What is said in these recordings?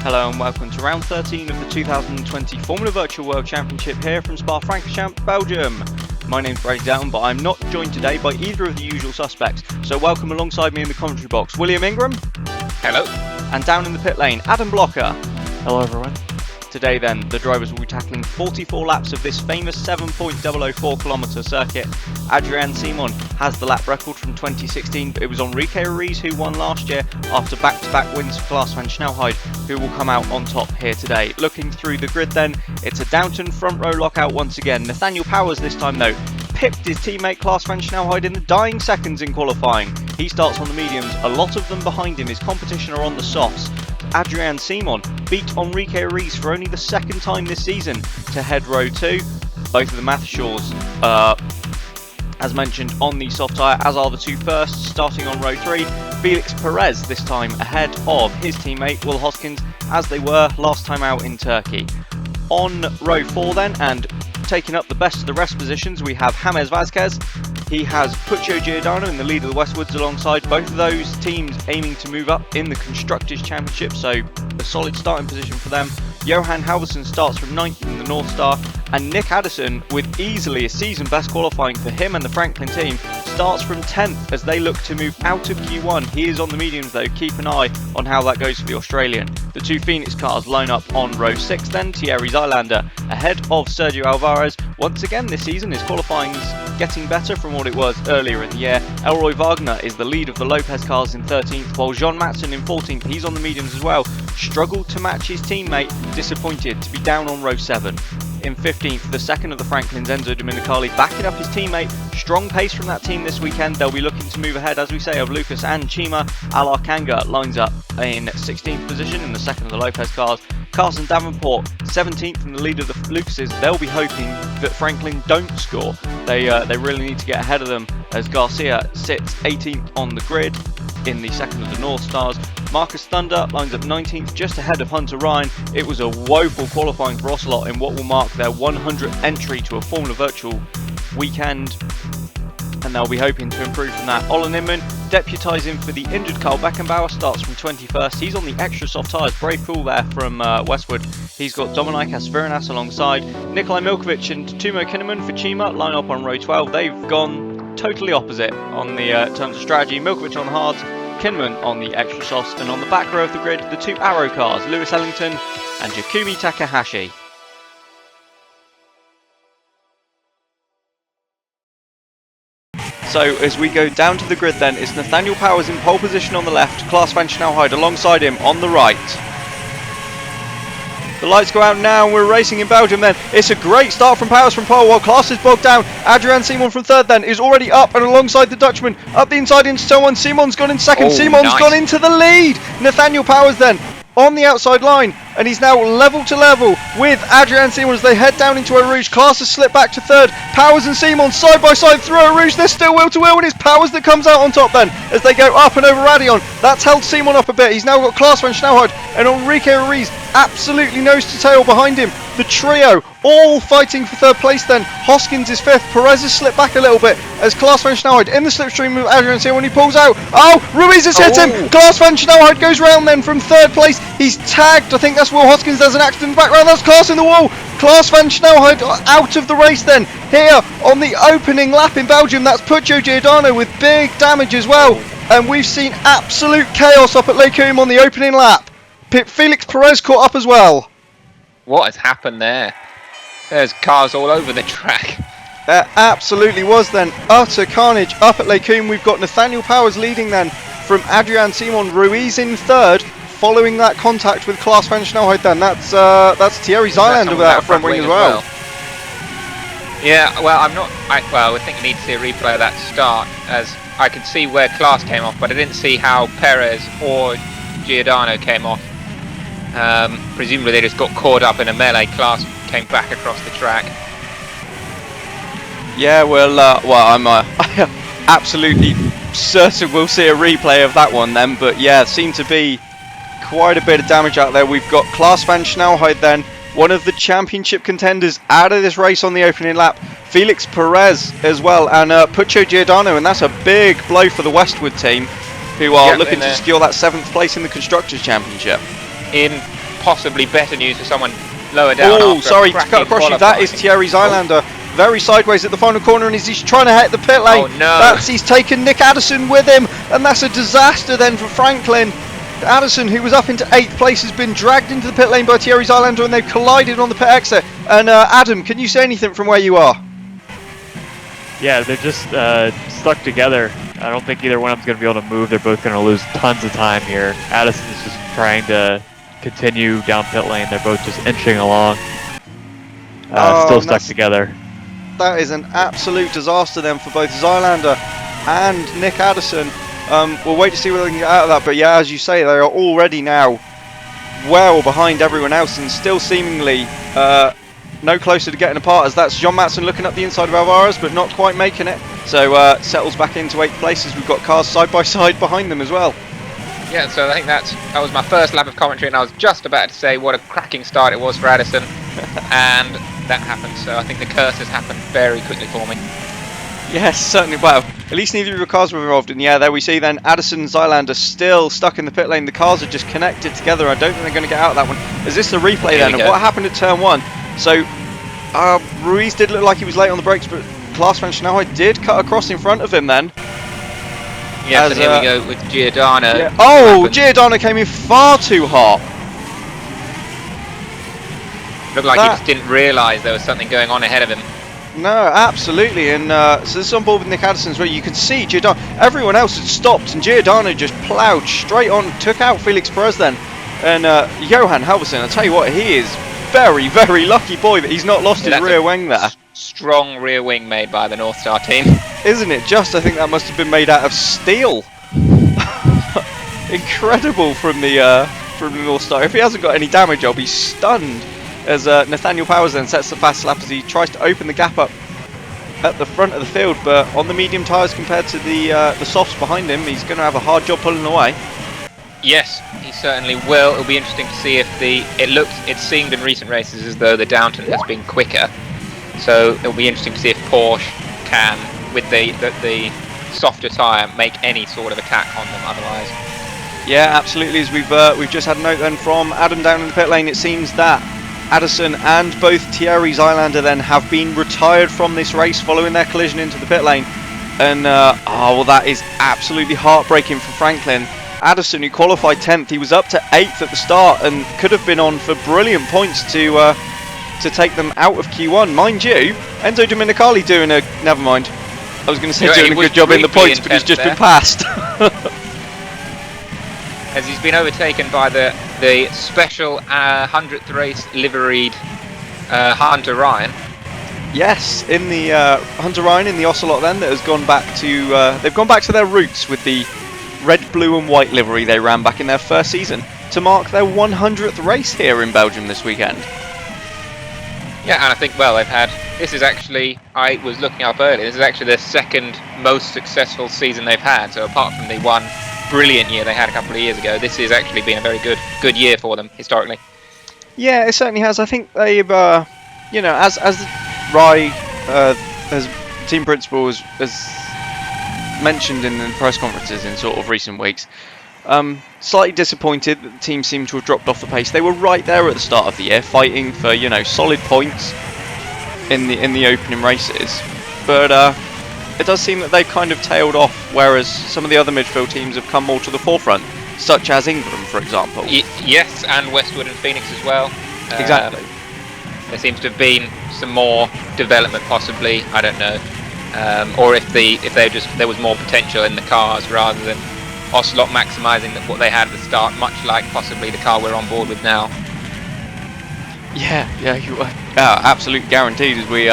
Hello and welcome to round 13 of the 2020 Formula Virtual World Championship here from Spa-Francorchamps, Belgium. My name's Breakdown, but I'm not joined today by either of the usual suspects, so welcome alongside me in the commentary box, William Ingram. Hello. And down in the pit lane, Adam Blocker. Hello everyone. Today then, the drivers will be tackling 44 laps of this famous 7.004 kilometre circuit. Adrian Simon has the lap record from 2016, but it was Enrique Ruiz who won last year after back-to-back wins for Klaas van Snelheid, who will come out on top here today. Looking through the grid then, it's a Downton front row lockout once again. Nathaniel Powers this time though pipped his teammate Klaas van Snelheid in the dying seconds in qualifying. He starts on the mediums, a lot of them behind him. His competition are on the softs. Adrian Simon beat Enrique Ruiz for only the second time this season to head row 2. Both of the Matheshaws, as mentioned, on the soft tyre, as are the two first, starting on row 3. Felix Perez this time ahead of his teammate Will Hoskins, as they were last time out in Turkey. On row 4 then, and taking up the best of the rest positions, we have James Vazquez. He has Puccio Giordano in the lead of the Westwoods alongside both of those teams aiming to move up in the Constructors' Championship, so a solid starting position for them. Johan Halverson starts from 9th in the North Star, and Nick Addison, with easily a season best qualifying for him and the Franklin team, starts from 10th as they look to move out of Q1. He is on the mediums though, keep an eye on how that goes for the Australian. The two Phoenix cars line up on row 6 then. Thierry Zylander ahead of Sergio Alvarez. Once again this season his qualifying's getting better from what it was earlier in the year. Elroy Wagner is the lead of the Lopez cars in 13th, while Jean Matson in 14th, he's on the mediums as well. Struggled to match his teammate, disappointed to be down on row 7. In 15th, the second of the Franklins, Enzo Dominicali, backing up his teammate. Strong pace from that team this weekend. They'll be looking to move ahead, as we say, of Lucas and Chima. Alar Kanga lines up in 16th position in the second of the Lopez cars. Carson Davenport, 17th in the lead of the Lucases. They'll be hoping that Franklin don't score. They really need to get ahead of them, as Garcia sits 18th on the grid in the second of the North Stars. Marcus Thunder lines up 19th, just ahead of Hunter Ryan. It was a woeful qualifying for Ocelot in what will mark their 100th entry to a Formula Virtual weekend, and they'll be hoping to improve from that. Olan Inman deputising for the injured Carl Beckenbauer, starts from 21st. He's on the extra soft tyres, brave cool there from Westwood. He's got Dominik Asviranas alongside. Nikolai Milkovic and Tumo Kinnaman for Chima line up on row 12. They've gone totally opposite on the terms of strategy. Milkovic on hards, Kinnaman on the extra softs, and on the back row of the grid, the two Arrow cars, Lewis Ellington and Takumi Takahashi. So as we go down to the grid then, it's Nathaniel Powers in pole position on the left, Klaas van Snelheid alongside him on the right. The lights go out now and we're racing in Belgium then. It's a great start from Powers from pole while Klaas is bogged down. Adrian Simon from third then is already up and alongside the Dutchman. Up the inside into someone, Simon's gone in second, Simon's gone into the lead. Nathaniel Powers then on the outside line, and he's now level to level with Adrian Simon as they head down into Eau Rouge. Klaas has slipped back to third. Powers and Simon side by side through Eau Rouge. They're still wheel to wheel, and it's Powers that comes out on top then as they go up and over Radion. That's held Simon up a bit. He's now got Klaas van Snelheid and Enrique Ruiz absolutely nose to tail behind him. The trio all fighting for third place then. Hoskins is fifth. Perez has slipped back a little bit as Klaas van Snelheid in the slipstream with Adrian Simon when he pulls out. Oh, Ruiz has hit him. Klaas van Snelheid goes round then from third place. He's tagged. I think that's Will Hoskins. There's an accident in the background. That's Klaas in the wall. Klaas van Snelheid out of the race then. Here on the opening lap in Belgium, that's Puccio Giordano with big damage as well. And we've seen absolute chaos up at Les Combes on the opening lap. Felix Perez caught up as well. What has happened there? There's cars all over the track. There absolutely was then. Utter carnage up at Les Combes. We've got Nathaniel Powers leading then from Adrian Simon. Ruiz in third, following that contact with Klaas van Snelheid then. That's Thierry Zylander with that front wing as well. Yeah, well, I think I need to see a replay of that start, as I could see where Klaas came off, but I didn't see how Perez or Giordano came off. Presumably they just got caught up in a melee. Klaas came back across the track. Yeah, well, I'm absolutely certain we'll see a replay of that one then, but yeah, seemed to be quite a bit of damage out there. We've got Klaas van Snelheid then, one of the championship contenders, out of this race on the opening lap. Felix Perez as well, and Puccio Giordano, and that's a big blow for the Westwood team, who are looking to secure that 7th place in the Constructors' Championship. In possibly better news for someone lower down. Oh, after sorry a to cut cracking across you. That is qualifying. Thierry Zylander. Very sideways at the final corner, and he's trying to hit the pit lane. Oh, no. He's taken Nick Addison with him, and that's a disaster then for Franklin. Addison, who was up into 8th place, has been dragged into the pit lane by Thierry Zylander, and they've collided on the pit exit. And Adam, can you say anything from where you are? Yeah, they're just stuck together. I don't think either one of them's going to be able to move. They're both going to lose tons of time here. Addison is just trying to continue down pit lane. They're both just inching along. Still stuck together. That is an absolute disaster then for both Zylander and Nick Addison. We'll wait to see whether they can get out of that, but yeah, as you say, they are already now well behind everyone else and still seemingly no closer to getting apart, as that's John Matson looking up the inside of Alvarez but not quite making it. So settles back into 8th place as we've got cars side by side behind them as well. Yeah, so I think that was my first lap of commentary, and I was just about to say what a cracking start it was for Addison, and that happened. So I think the curse has happened very quickly for me. Yes, certainly. Well, at least neither of your cars were involved. And yeah, there we see then Addison and Zylander still stuck in the pit lane. The cars are just connected together. I don't think they're going to get out of that one. Is this the replay then of what happened at turn 1? So Ruiz did look like he was late on the brakes, but Spa-Francorchamps did cut across in front of him then. Yes, and here we go with Giordano. Yeah. Oh, Giordano came in far too hot. Looked like he just didn't realise there was something going on ahead of him. No, absolutely, and so this is on board with Nick Addison's where you can see Giordano. Everyone else had stopped, and Giordano just ploughed straight on, took out Felix Perez then, and Johan Halverson. I tell you what, he is very, very lucky boy that he's not lost his rear wing there. Strong rear wing made by the North Star team, isn't it? Just, I think that must have been made out of steel. Incredible from the North Star. If he hasn't got any damage, I'll be stunned. As Nathaniel Powers then sets the fast lap as he tries to open the gap up at the front of the field, but on the medium tyres compared to the softs behind him, he's going to have a hard job pulling away. Yes, he certainly will. It'll be interesting to see if it seemed in recent races as though the Downton has been quicker, so it'll be interesting to see if Porsche can, with the softer tyre, make any sort of attack on them otherwise. Yeah, absolutely. As we've just had a note then from Adam down in the pit lane, it seems that Addison and both Thierry Zylander then have been retired from this race following their collision into the pit lane. And well, that is absolutely heartbreaking for Franklin. Addison, who qualified 10th, he was up to 8th at the start and could have been on for brilliant points to take them out of Q1. Mind you, Enzo Dominicali doing a... Never mind. I was going to say doing a good job in the points, but he's just been passed. As he's been overtaken by the special 100th race liveried Hunter Ryan. Yes, in the Hunter Ryan in the Ocelot then, that has gone back to they've gone back to their roots with the red, blue and white livery they ran back in their first season to mark their 100th race here in Belgium this weekend. Yeah, and I think, well, they've had, this is actually, I was looking up earlier, this is actually their second most successful season they've had, so apart from the one brilliant year they had a couple of years ago, this has actually been a very good year for them historically. Yeah, it certainly has. I think they've, you know, as Rai, as team principal, has mentioned in the press conferences in sort of recent weeks, slightly disappointed that the team seemed to have dropped off the pace. They were right there at the start of the year, fighting for, you know, solid points in the opening races, but it does seem that they kind of tailed off, whereas some of the other midfield teams have come more to the forefront, such as Ingram, for example. Yes, and Westwood and Phoenix as well. Exactly. There seems to have been some more development, possibly. I don't know, or if there was more potential in the cars rather than Ocelot maximising what they had at the start, much like possibly the car we're on board with now. Yeah, absolutely guaranteed. As we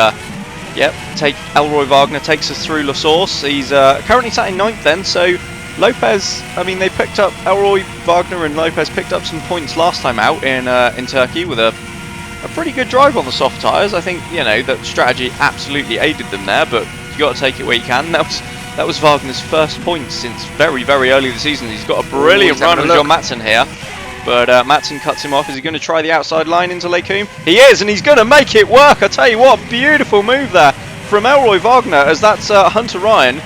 take Elroy Wagner takes us through La Source. He's currently sat in 9th then, so Lopez, I mean, they picked up, Elroy Wagner and Lopez picked up some points last time out in Turkey with a pretty good drive on the soft tyres. I think, you know, that strategy absolutely aided them there, but you got to take it where you can. That was Wagner's first points since very, very early in the season. He's got a brilliant run with John Matson here. But Matson cuts him off. Is he going to try the outside line into Lecoum? He is, and he's going to make it work. I tell you what, beautiful move there from Elroy Wagner, as that's Hunter Ryan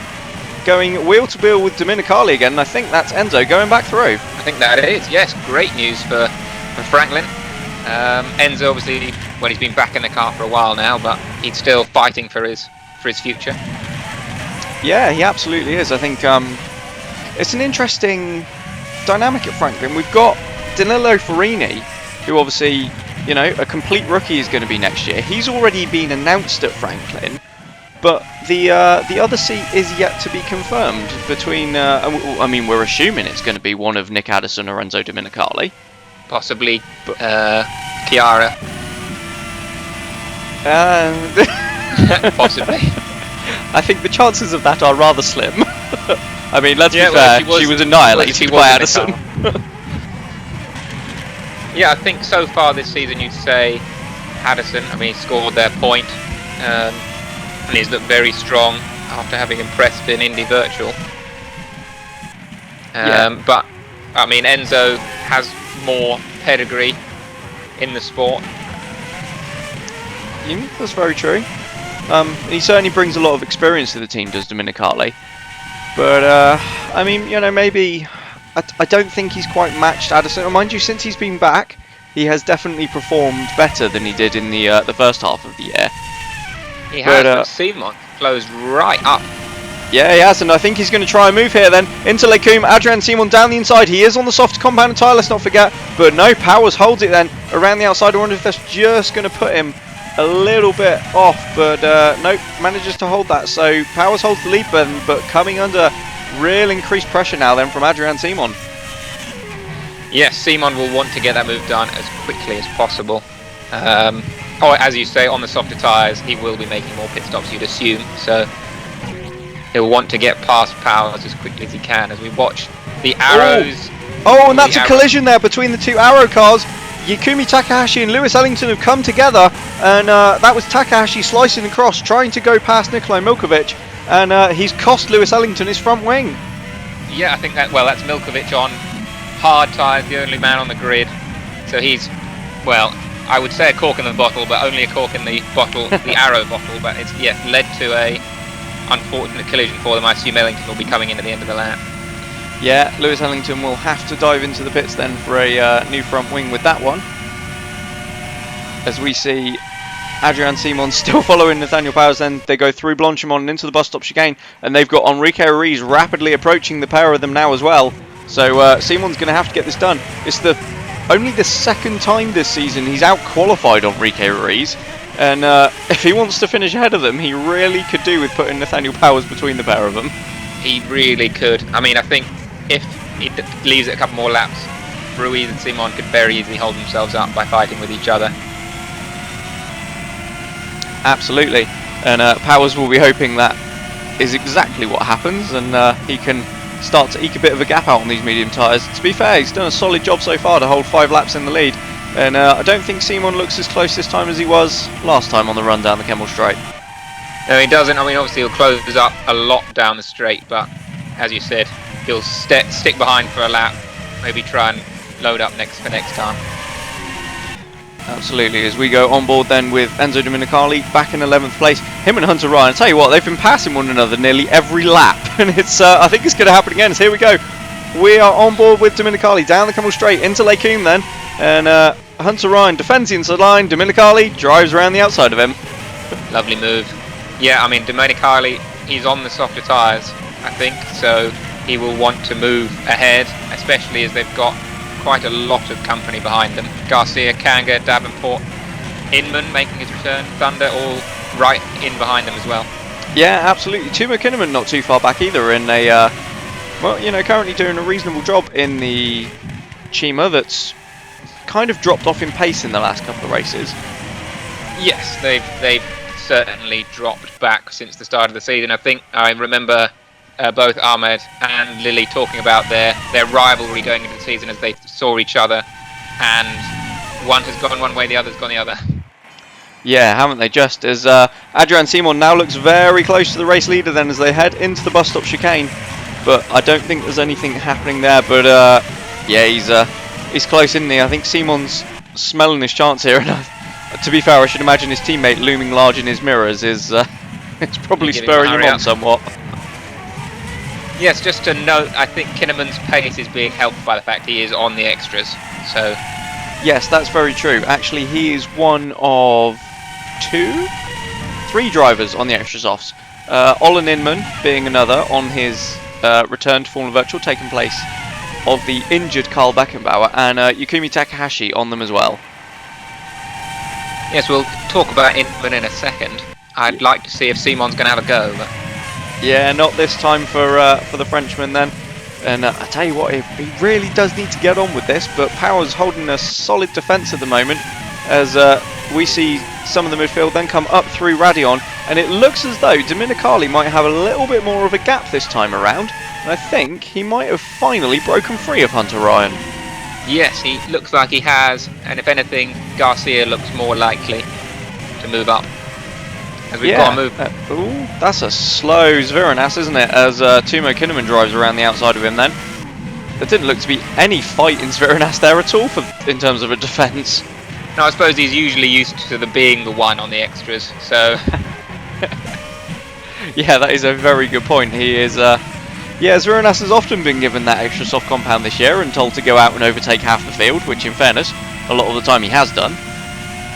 going wheel to wheel with Dominicali again. And I think that's Enzo going back through. I think that is, yes. Great news for and Franklin. Enzo, obviously, well, he's been back in the car for a while now, but he's still fighting for his future. Yeah, he absolutely is. I think it's an interesting dynamic at Franklin. We've got Danilo Farini, who obviously, you know, a complete rookie is going to be next year. He's already been announced at Franklin, but the other seat is yet to be confirmed between, I mean, we're assuming it's going to be one of Nick Addison or Enzo Domenicali. Possibly Chiara. Possibly. I think the chances of that are rather slim. I mean, let's be fair, she was annihilated by Addison. Yeah, I think so far this season you'd say Addison, I mean, he scored their point, and he's looked very strong after having impressed in Indy Virtual. But, I mean, Enzo has more pedigree in the sport. Yeah, that's very true. He certainly brings a lot of experience to the team, does Domenicali. But, I mean, you know, maybe... I don't think he's quite matched Addison. Mind you, since he's been back, he has definitely performed better than he did in the first half of the year. He has, but Simon closed right up. Yeah, he has, and I think he's going to try a move here then. Into Lecum, Adrian Simon down the inside. He is on the soft compound tyre, let's not forget. But no, Powers holds it then around the outside. I wonder if that's just going to put him a little bit off. But nope, manages to hold that. So Powers holds the lead then, but coming under real increased pressure now then from Adrian Simon. Yes, Simon will want to get that move done as quickly as possible. Or as you say, on the softer tyres, he will be making more pit stops, you'd assume. So he'll want to get past Powers as quickly as he can as we watch the arrows. Oh, and that's a collision there between the two arrow cars. Yukumi Takahashi and Lewis Ellington have come together, and that was Takahashi slicing across, trying to go past Nikolai Milkovic, and he's cost Lewis Ellington his front wing. Yeah, I think that, well, that's Milkovic on hard tyres, the only man on the grid. So he's, well, I would say a cork in the bottle, but only a cork in the bottle, the arrow bottle. But it's led to a unfortunate collision for them. I assume Ellington will be coming in at the end of the lap. Yeah, Lewis Ellington will have to dive into the pits then for a new front wing with that one. As we see Adrian Simon still following Nathaniel Powers, then they go through Blanchimont and into the bus stop chicane, and they've got Enrique Ruiz rapidly approaching the pair of them now as well. So Simon's going to have to get this done. It's only the second time this season he's out-qualified Enrique Ruiz, and if he wants to finish ahead of them, he really could do with putting Nathaniel Powers between the pair of them. He really could. I mean, I think if he leaves it a couple more laps, Ruiz and Simon could very easily hold themselves up by fighting with each other. Absolutely, and Powers will be hoping that is exactly what happens, and he can start to eke a bit of a gap out on these medium tyres. To be fair, he's done a solid job so far to hold 5 laps in the lead, and I don't think Simon looks as close this time as he was last time on the run down the Kemmel Straight. No, he doesn't. I mean, obviously he'll close up a lot down the straight, but as you said, he'll stick behind for a lap, maybe try and load up for next time. Absolutely, as we go on board then with Enzo Domenicali back in 11th place. Him and Hunter Ryan, I tell you what, they've been passing one another nearly every lap, and it's I think it's going to happen again. So here we go. We are on board with Domenicali down the Kemmel Straight into Lecum then, and Hunter Ryan defends the inside line. Domenicali drives around the outside of him. Lovely move. Yeah, I mean, Domenicali, he's on the softer tyres, I think, so he will want to move ahead, especially as they've got quite a lot of company behind them. Garcia, Kanga, Davenport, Inman making his return, Thunder all right in behind them as well. Yeah, absolutely. Timo Kinnaman not too far back either in a, well, you know, currently doing a reasonable job in the Chima that's kind of dropped off in pace in the last couple of races. Yes, they've certainly dropped back since the start of the season. I think I remember both Ahmed and Lily talking about their rivalry going into the season as they saw each other, and one has gone one way, the other's gone the other. Yeah, haven't they just? As Adrian Simon now looks very close to the race leader then as they head into the bus stop chicane, but I don't think there's anything happening there. But yeah, he's close, isn't he? I think Simon's smelling his chance here, and to be fair, I should imagine his teammate looming large in his mirrors is it's probably spurring him on somewhat. Yes, just to note, I think Kinnaman's pace is being helped by the fact he is on the extras, so Yes, that's very true. Actually, he is one of three drivers on the extra softs. Olin Inman being another on his return to Formula Virtual, taking place of the injured Carl Beckenbauer, and Yukumi Takahashi on them as well. Yes, we'll talk about Inman in a second. I'd like to see if Simon's going to have a go. But... Yeah, not this time for the Frenchman then. And I tell you what, he really does need to get on with this, but Power's holding a solid defence at the moment, as we see some of the midfield then come up through Radion, and it looks as though Dominicali might have a little bit more of a gap this time around, and I think he might have finally broken free of Hunter Ryan. Yes, he looks like he has, and if anything, Garcia looks more likely to move up. As we've got to move. Ooh, that's a slow Zviranas, isn't it? As Timo Kinnaman drives around the outside of him then. There didn't look to be any fight in Zviranas there at all in terms of a defence. No, I suppose he's usually used to being the one on the extras, so... Yeah, that is a very good point. He is... Yeah, Zviranas has often been given that extra soft compound this year and told to go out and overtake half the field, which in fairness, a lot of the time he has done.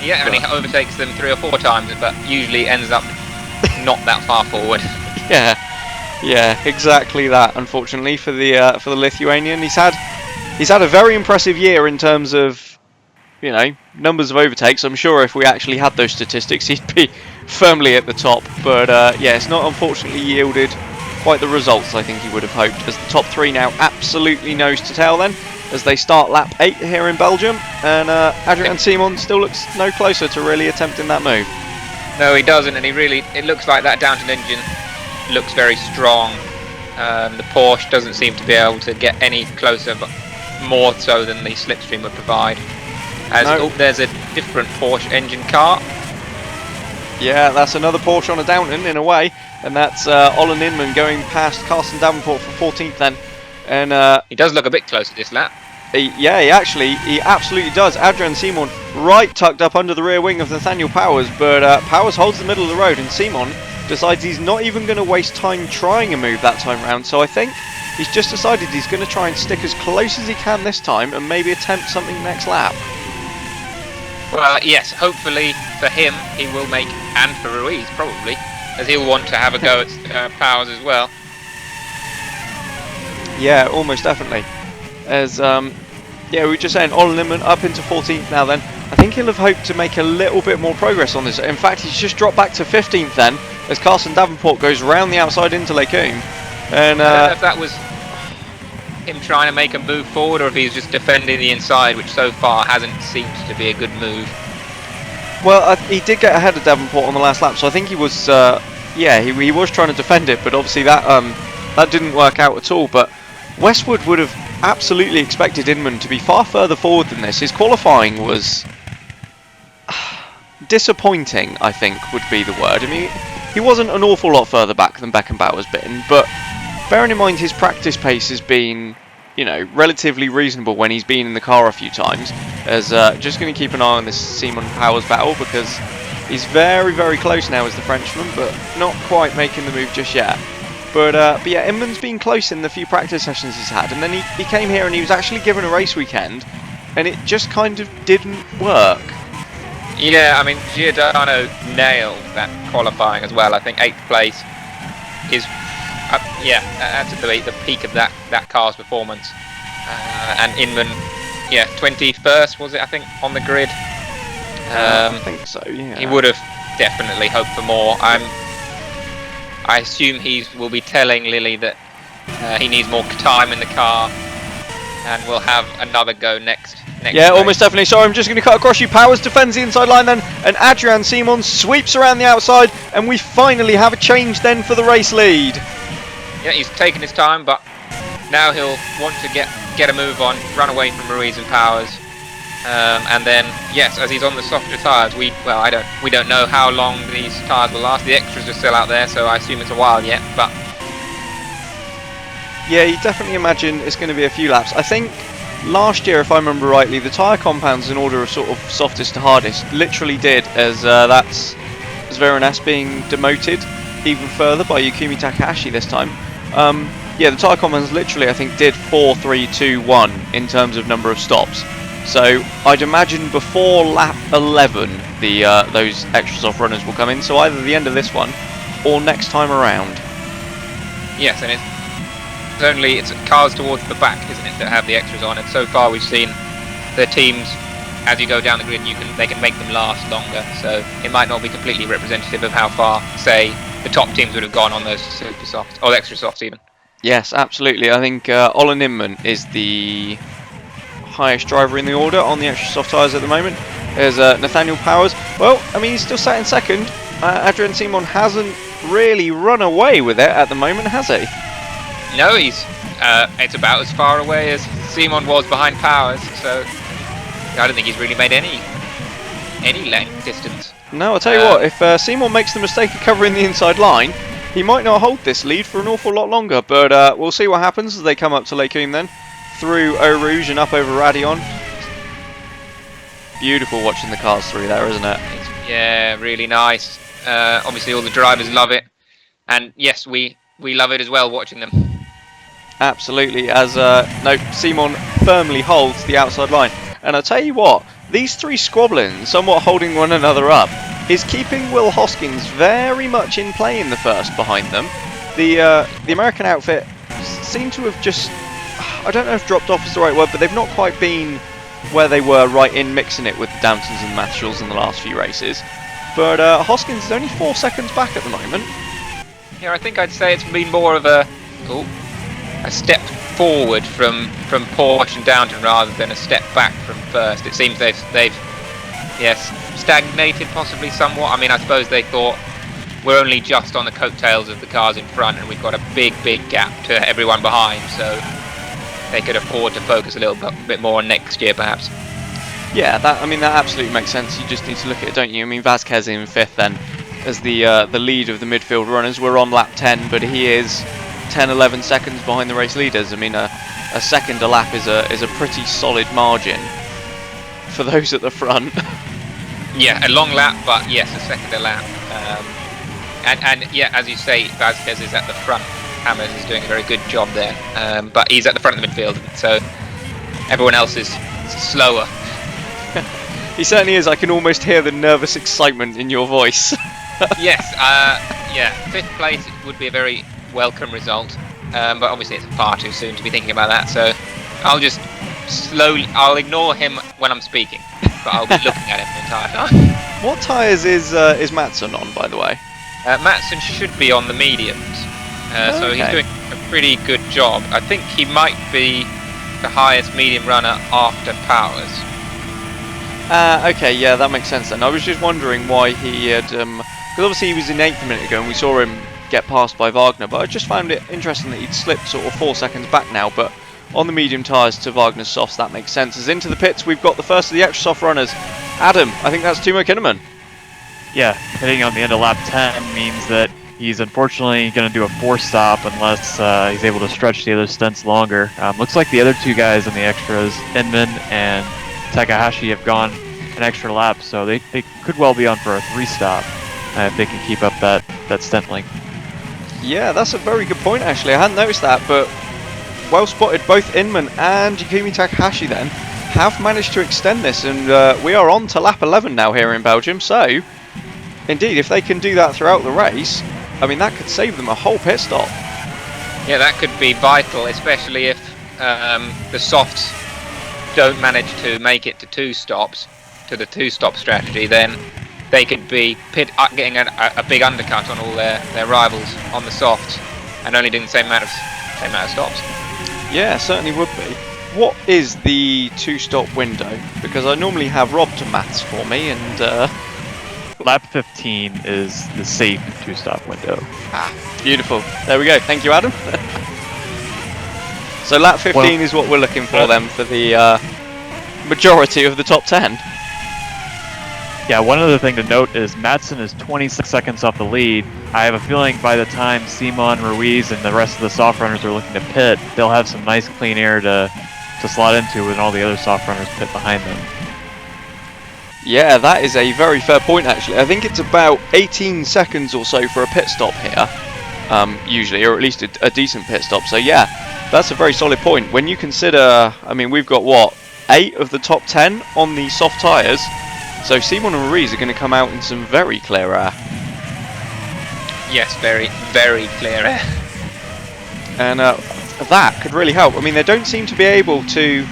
Yeah, and he overtakes them 3 or 4 times, but usually ends up not that far forward. Yeah, exactly that. Unfortunately for the Lithuanian, he's had a very impressive year in terms of, you know, numbers of overtakes. I'm sure if we actually had those statistics, he'd be firmly at the top. But yeah, it's not unfortunately yielded quite the results I think he would have hoped. As the top 3 now absolutely nose to tail then, as they start lap 8 here in Belgium, and Adrian Simon still looks no closer to really attempting that move. No, he doesn't, and it looks like that Downton engine looks very strong. The Porsche doesn't seem to be able to get any closer, but more so than the Slipstream would provide. There's a different Porsche engine car. Yeah, that's another Porsche on a Downton in a way, and that's Olin Inman going past Carsten Davenport for 14th then. And he does look a bit closer this lap. He absolutely does. Adrian Simon right tucked up under the rear wing of Nathaniel Powers, but Powers holds the middle of the road, and Simon decides he's not even going to waste time trying a move that time round. So I think he's just decided he's going to try and stick as close as he can this time and maybe attempt something next lap. Well, yes, hopefully for him he will make, and for Ruiz probably, as he'll want to have a go at Powers as well. Yeah, almost definitely. As yeah, we were just saying, Olin Inman up into 14th now then. I think he'll have hoped to make a little bit more progress on this. In fact, he's just dropped back to 15th then, as Carsten Davenport goes round the outside into Lake Coombe. And I don't know if that was him trying to make a move forward, or if he's just defending the inside, which so far hasn't seemed to be a good move. Well, he did get ahead of Davenport on the last lap, so I think he was, yeah, he was trying to defend it, but obviously that didn't work out at all. But Westwood would have absolutely expected Inman to be far further forward than this. His qualifying was disappointing, I think would be the word. I mean, he wasn't an awful lot further back than Beckenbauer's been, but bearing in mind his practice pace has been, you know, relatively reasonable when he's been in the car a few times. As just going to keep an eye on this Simon Powers battle, because he's very, very close now as the Frenchman, but not quite making the move just yet. But yeah, Inman's been close in the few practice sessions he's had, and then he came here and he was actually given a race weekend, and it just kind of didn't work. Yeah, I mean, Giordano nailed that qualifying as well. I think 8th place is, yeah, that's the peak of that car's performance. And Inman, yeah, 21st was it, I think, on the grid. I think so, yeah. He would have definitely hoped for more. I assume he will be telling Lilly that he needs more time in the car, and we'll have another go next yeah, race. almost definitely. Sorry, I'm just going to cut across you. Powers defends the inside line then, and Adrian Simon sweeps around the outside, and we finally have a change then for the race lead. Yeah, he's taken his time, but now he'll want to get a move on, run away from Ruiz and Powers. And then, yes, as he's on the softer tyres, we don't know how long these tyres will last. The extras are still out there, so I assume it's a while yet. But yeah, you definitely imagine it's going to be a few laps. I think last year, if I remember rightly, the tyre compounds in order of sort of softest to hardest literally did, as that's Zviranas being demoted even further by Yukumi Takahashi this time. Yeah, the tyre compounds literally, I think, did 4, 3, 2, 1 in terms of number of stops. So I'd imagine before lap 11 the those extra soft runners will come in, so either the end of this one or next time around. Yes, and it's cars towards the back, isn't it, that have the extras on, and so far we've seen the teams, as you go down the grid, they can make them last longer, so it might not be completely representative of how far, say, the top teams would have gone on those super softs, or extra softs even. Yes, absolutely. I think Olin Inman is the highest driver in the order on the extra soft tyres at the moment. There's Nathaniel Powers. Well, I mean, he's still sat in second. Adrian Simon hasn't really run away with it at the moment, has he? No, it's about as far away as Simon was behind Powers, so I don't think he's really made any length distance. No, I'll tell you what, if Simon makes the mistake of covering the inside line, he might not hold this lead for an awful lot longer, but we'll see what happens as they come up to Lake Hume then, through Eau Rouge and up over Radion. Beautiful watching the cars through there, isn't it? Yeah, really nice. Obviously all the drivers love it, and yes, we love it as well, watching them. Absolutely, as no, Simon firmly holds the outside line. And I'll tell you what, these three squabbling, somewhat holding one another up, is keeping Will Hoskins very much in play in the first behind them. The American outfit seem to have just, I don't know if dropped off is the right word, but they've not quite been where they were right in mixing it with the Downtons and the Mathershalls in the last few races. But Hoskins is only 4 seconds back at the moment. Yeah, I think I'd say it's been more of a step forward from Porsche and Downton rather than a step back from first. It seems they've stagnated possibly somewhat. I mean, I suppose they thought we're only just on the coattails of the cars in front and we've got a big gap to everyone behind, so they could afford to focus a little bit more on next year perhaps. Yeah, that absolutely makes sense. You just need to look at it, don't you? I mean, Vasquez in 5th then as the lead of the midfield runners. We're on lap 10, but he is 10-11 seconds behind the race leaders. I mean, a second a lap is a pretty solid margin for those at the front. Yeah, a long lap, but yes, a second a lap. And yeah, as you say, Vasquez is at the front. Hammers is doing a very good job there, but he's at the front of the midfield, so everyone else is slower. He certainly is. I can almost hear the nervous excitement in your voice. Yes, yeah, 5th place would be a very welcome result, but obviously it's far too soon to be thinking about that, so I'll ignore him when I'm speaking, but I'll be looking at him the entire time. What tyres is Matson on, by the way? Matson should be on the mediums, so he's doing a pretty good job. I think he might be the highest medium runner after Powers. Okay, yeah, that makes sense then. I was just wondering why he had, because obviously he was in 8th a minute ago and we saw him get passed by Wagner, but I just found it interesting that he'd slipped sort of 4 seconds back now, but on the medium tyres to Wagner's softs, that makes sense. As into the pits, we've got the first of the extra soft runners. Adam, I think that's Timo Kinnaman. Yeah, hitting on the end of lap 10 means that he's unfortunately going to do a force stop unless he's able to stretch the other stunts longer. Looks like the other two guys in the extras, Inman and Takahashi, have gone an extra lap, so they could well be on for a 3-stop if they can keep up that stunt length. Yeah, that's a very good point actually. I hadn't noticed that, but well spotted. Both Inman and Yukimi Takahashi then have managed to extend this, and we are on to lap 11 now here in Belgium, so indeed if they can do that throughout the race, I mean that could save them a whole pit stop. Yeah, that could be vital, especially if the softs don't manage to make it to 2 stops, to the 2-stop strategy, then they could be getting a big undercut on all their rivals on the softs and only doing the same amount of stops. Yeah, certainly would be. What is the 2-stop window? Because I normally have Rob to maths for me, and Lap 15 is the safe 2-stop window. Ah, beautiful. There we go. Thank you, Adam. So lap 15 is what we're looking for then for the majority of the top 10. Yeah, one other thing to note is Matson is 26 seconds off the lead. I have a feeling by the time Simon, Ruiz, and the rest of the soft runners are looking to pit, they'll have some nice clean air to slot into when all the other soft runners pit behind them. Yeah, that is a very fair point actually. I think it's about 18 seconds or so for a pit stop here, usually, or at least a decent pit stop. So yeah, that's a very solid point. When you consider, I mean, we've got what, 8 of the top 10 on the soft tyres. So Simon and Ruiz are going to come out in some very clear air. Yes, very, very clear air. And that could really help. I mean, they don't seem to be able to...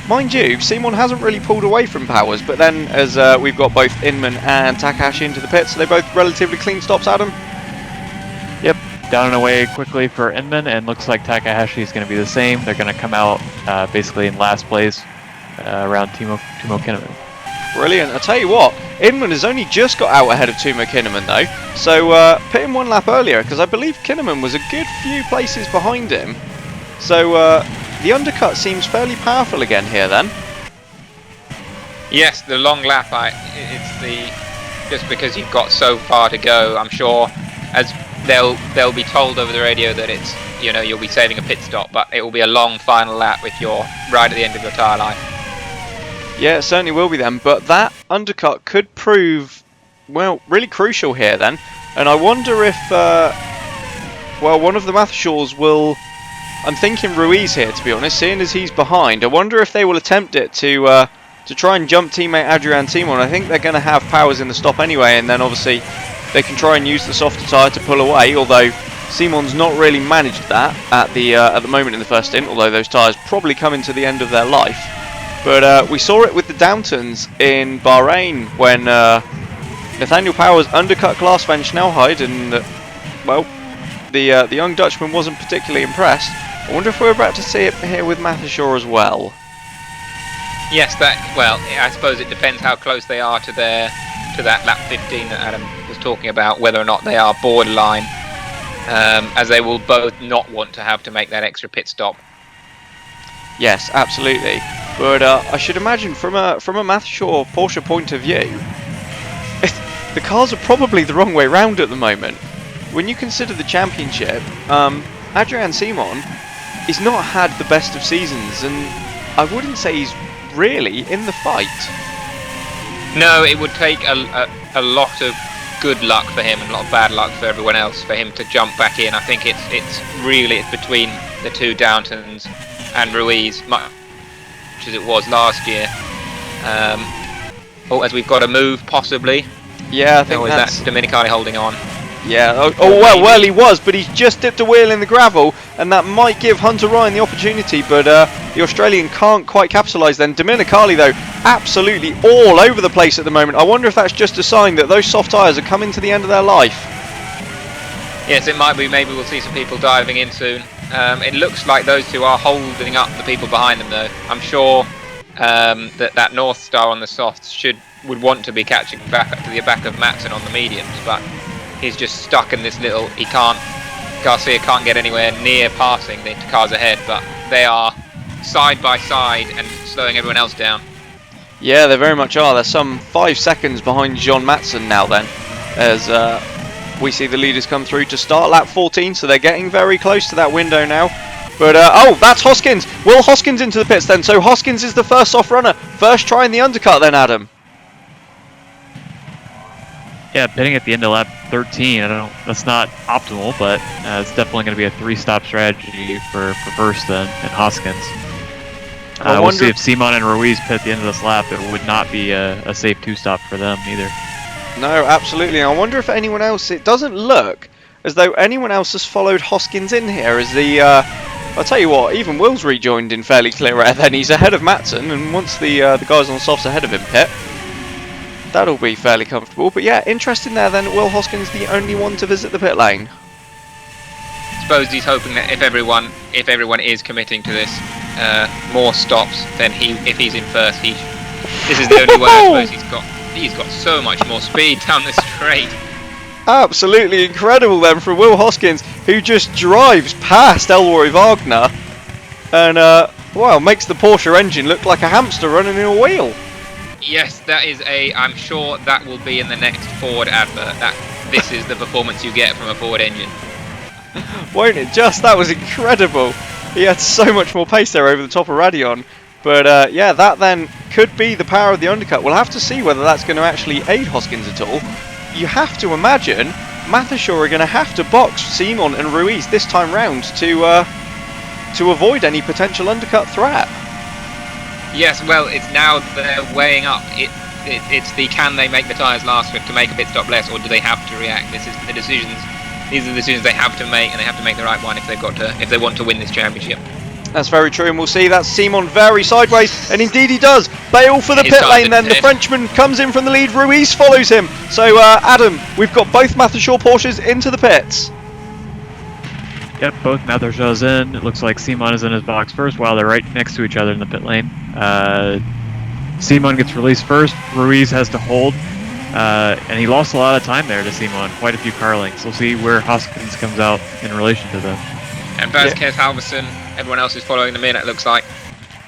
Mind you, Simon hasn't really pulled away from Powers, but then as we've got both Inman and Takahashi into the pits, so they're both relatively clean stops, Adam? Yep, down and away quickly for Inman, and looks like Takahashi is going to be the same. They're going to come out basically in last place around Timo Kinnaman. Brilliant. I tell you what, Inman has only just got out ahead of Timo Kinnaman though, so put him 1 lap earlier, because I believe Kinnaman was a good few places behind him. So the undercut seems fairly powerful again here then. Yes, the long lap, it's the... Just because you've got so far to go, I'm sure, as they'll be told over the radio that it's, you know, you'll be saving a pit stop, but it will be a long final lap if you're right at the end of your tyre life. Yeah, it certainly will be then, but that undercut could prove, well, really crucial here then. And I wonder if, well, one of the Mathershaws will... I'm thinking Ruiz here, to be honest, seeing as he's behind. I wonder if they will attempt it to try and jump teammate Adrian Simon. I think they're going to have Powers in the stop anyway, and then obviously they can try and use the softer tyre to pull away, although Simon's not really managed that at the moment in the first stint, although those tyres probably come into the end of their life. But we saw it with the Downtons in Bahrain when Nathaniel Powers undercut Klaas van Snelheid, and well, the young Dutchman wasn't particularly impressed. I wonder if we're about to see it here with Mathershaw as well. Yes, well, I suppose it depends how close they are to that lap 15 that Adam was talking about, whether or not they are borderline, as they will both not want to have to make that extra pit stop. Yes, absolutely. But I should imagine from a Mathershaw Porsche point of view, the cars are probably the wrong way round at the moment. When you consider the championship, Adrian Simon has not had the best of seasons, and I wouldn't say he's really in the fight. No, it would take a lot of good luck for him and a lot of bad luck for everyone else for him to jump back in. I think it's between the two Downtons and Ruiz, much as it was last year. As we've got a move possibly. Yeah, I think that's Domenicali holding on. Yeah, well, he was, but he's just dipped a wheel in the gravel, and that might give Hunter Ryan the opportunity, but the Australian can't quite capitalise then. Domenicali, though, absolutely all over the place at the moment. I wonder if that's just a sign that those soft tyres are coming to the end of their life. Yes, it might be. Maybe we'll see some people diving in soon. It looks like those two are holding up the people behind them, though. I'm sure that North Star on the softs would want to be catching back up to the back of Matson on the mediums, but he's just stuck in this little... Garcia can't get anywhere near passing the cars ahead, but they are side by side and slowing everyone else down. Yeah, they very much are. They're some 5 seconds behind John Matson now then, as we see the leaders come through to start lap 14, so they're getting very close to that window now. But, oh, that's Hoskins! Will Hoskins into the pits then? So Hoskins is the first off runner. First try in the undercut then, Adam. Yeah, pitting at the end of lap 13, that's not optimal, but it's definitely going to be a 3-stop strategy for Verstappen and Hoskins. We'll see if Simon and Ruiz pit at the end of this lap. It would not be a safe 2-stop for them either. No, absolutely. I wonder if anyone else... It doesn't look as though anyone else has followed Hoskins in here as the... I'll tell you what, even Will's rejoined in fairly clear air then. He's ahead of Matson, and once the guys on softs ahead of him pit, that'll be fairly comfortable. But yeah, interesting there then. Will Hoskins the only one to visit the pit lane? I suppose he's hoping that if everyone is committing to this, more stops, then if he's in first, this is the only way I suppose he's got so much more speed down the straight. Absolutely incredible then from Will Hoskins, who just drives past Elroy Wagner and well, makes the Porsche engine look like a hamster running in a wheel. Yes, that is I'm sure that will be in the next Ford advert. This is the performance you get from a Ford engine. Won't it just? That was incredible. He had so much more pace there over the top of Radeon. But yeah, that then could be the power of the undercut. We'll have to see whether that's going to actually aid Hoskins at all. You have to imagine Mathershaw are going to have to box Simon and Ruiz this time round to avoid any potential undercut threat. Yes, well, it's now they're weighing up. It's the can they make the tyres last to make a pit stop less, or do they have to react? This is the decisions. These are the decisions they have to make, and they have to make the right one if they want to win this championship. That's very true, and we'll see that's Simon very sideways, and indeed he does. Bail for the pit lane then, the Frenchman comes in from the lead, Ruiz follows him. So Adam, we've got both Matthershaw Porsches into the pits. Yep, both Mathershaw's in. It looks like Simon is in his box first while they're right next to each other in the pit lane. Simon gets released first, Ruiz has to hold, and he lost a lot of time there to Simon, quite a few car lengths. We'll see where Hoskins comes out in relation to them. And Vasquez, Halverson, everyone else is following them in, it looks like.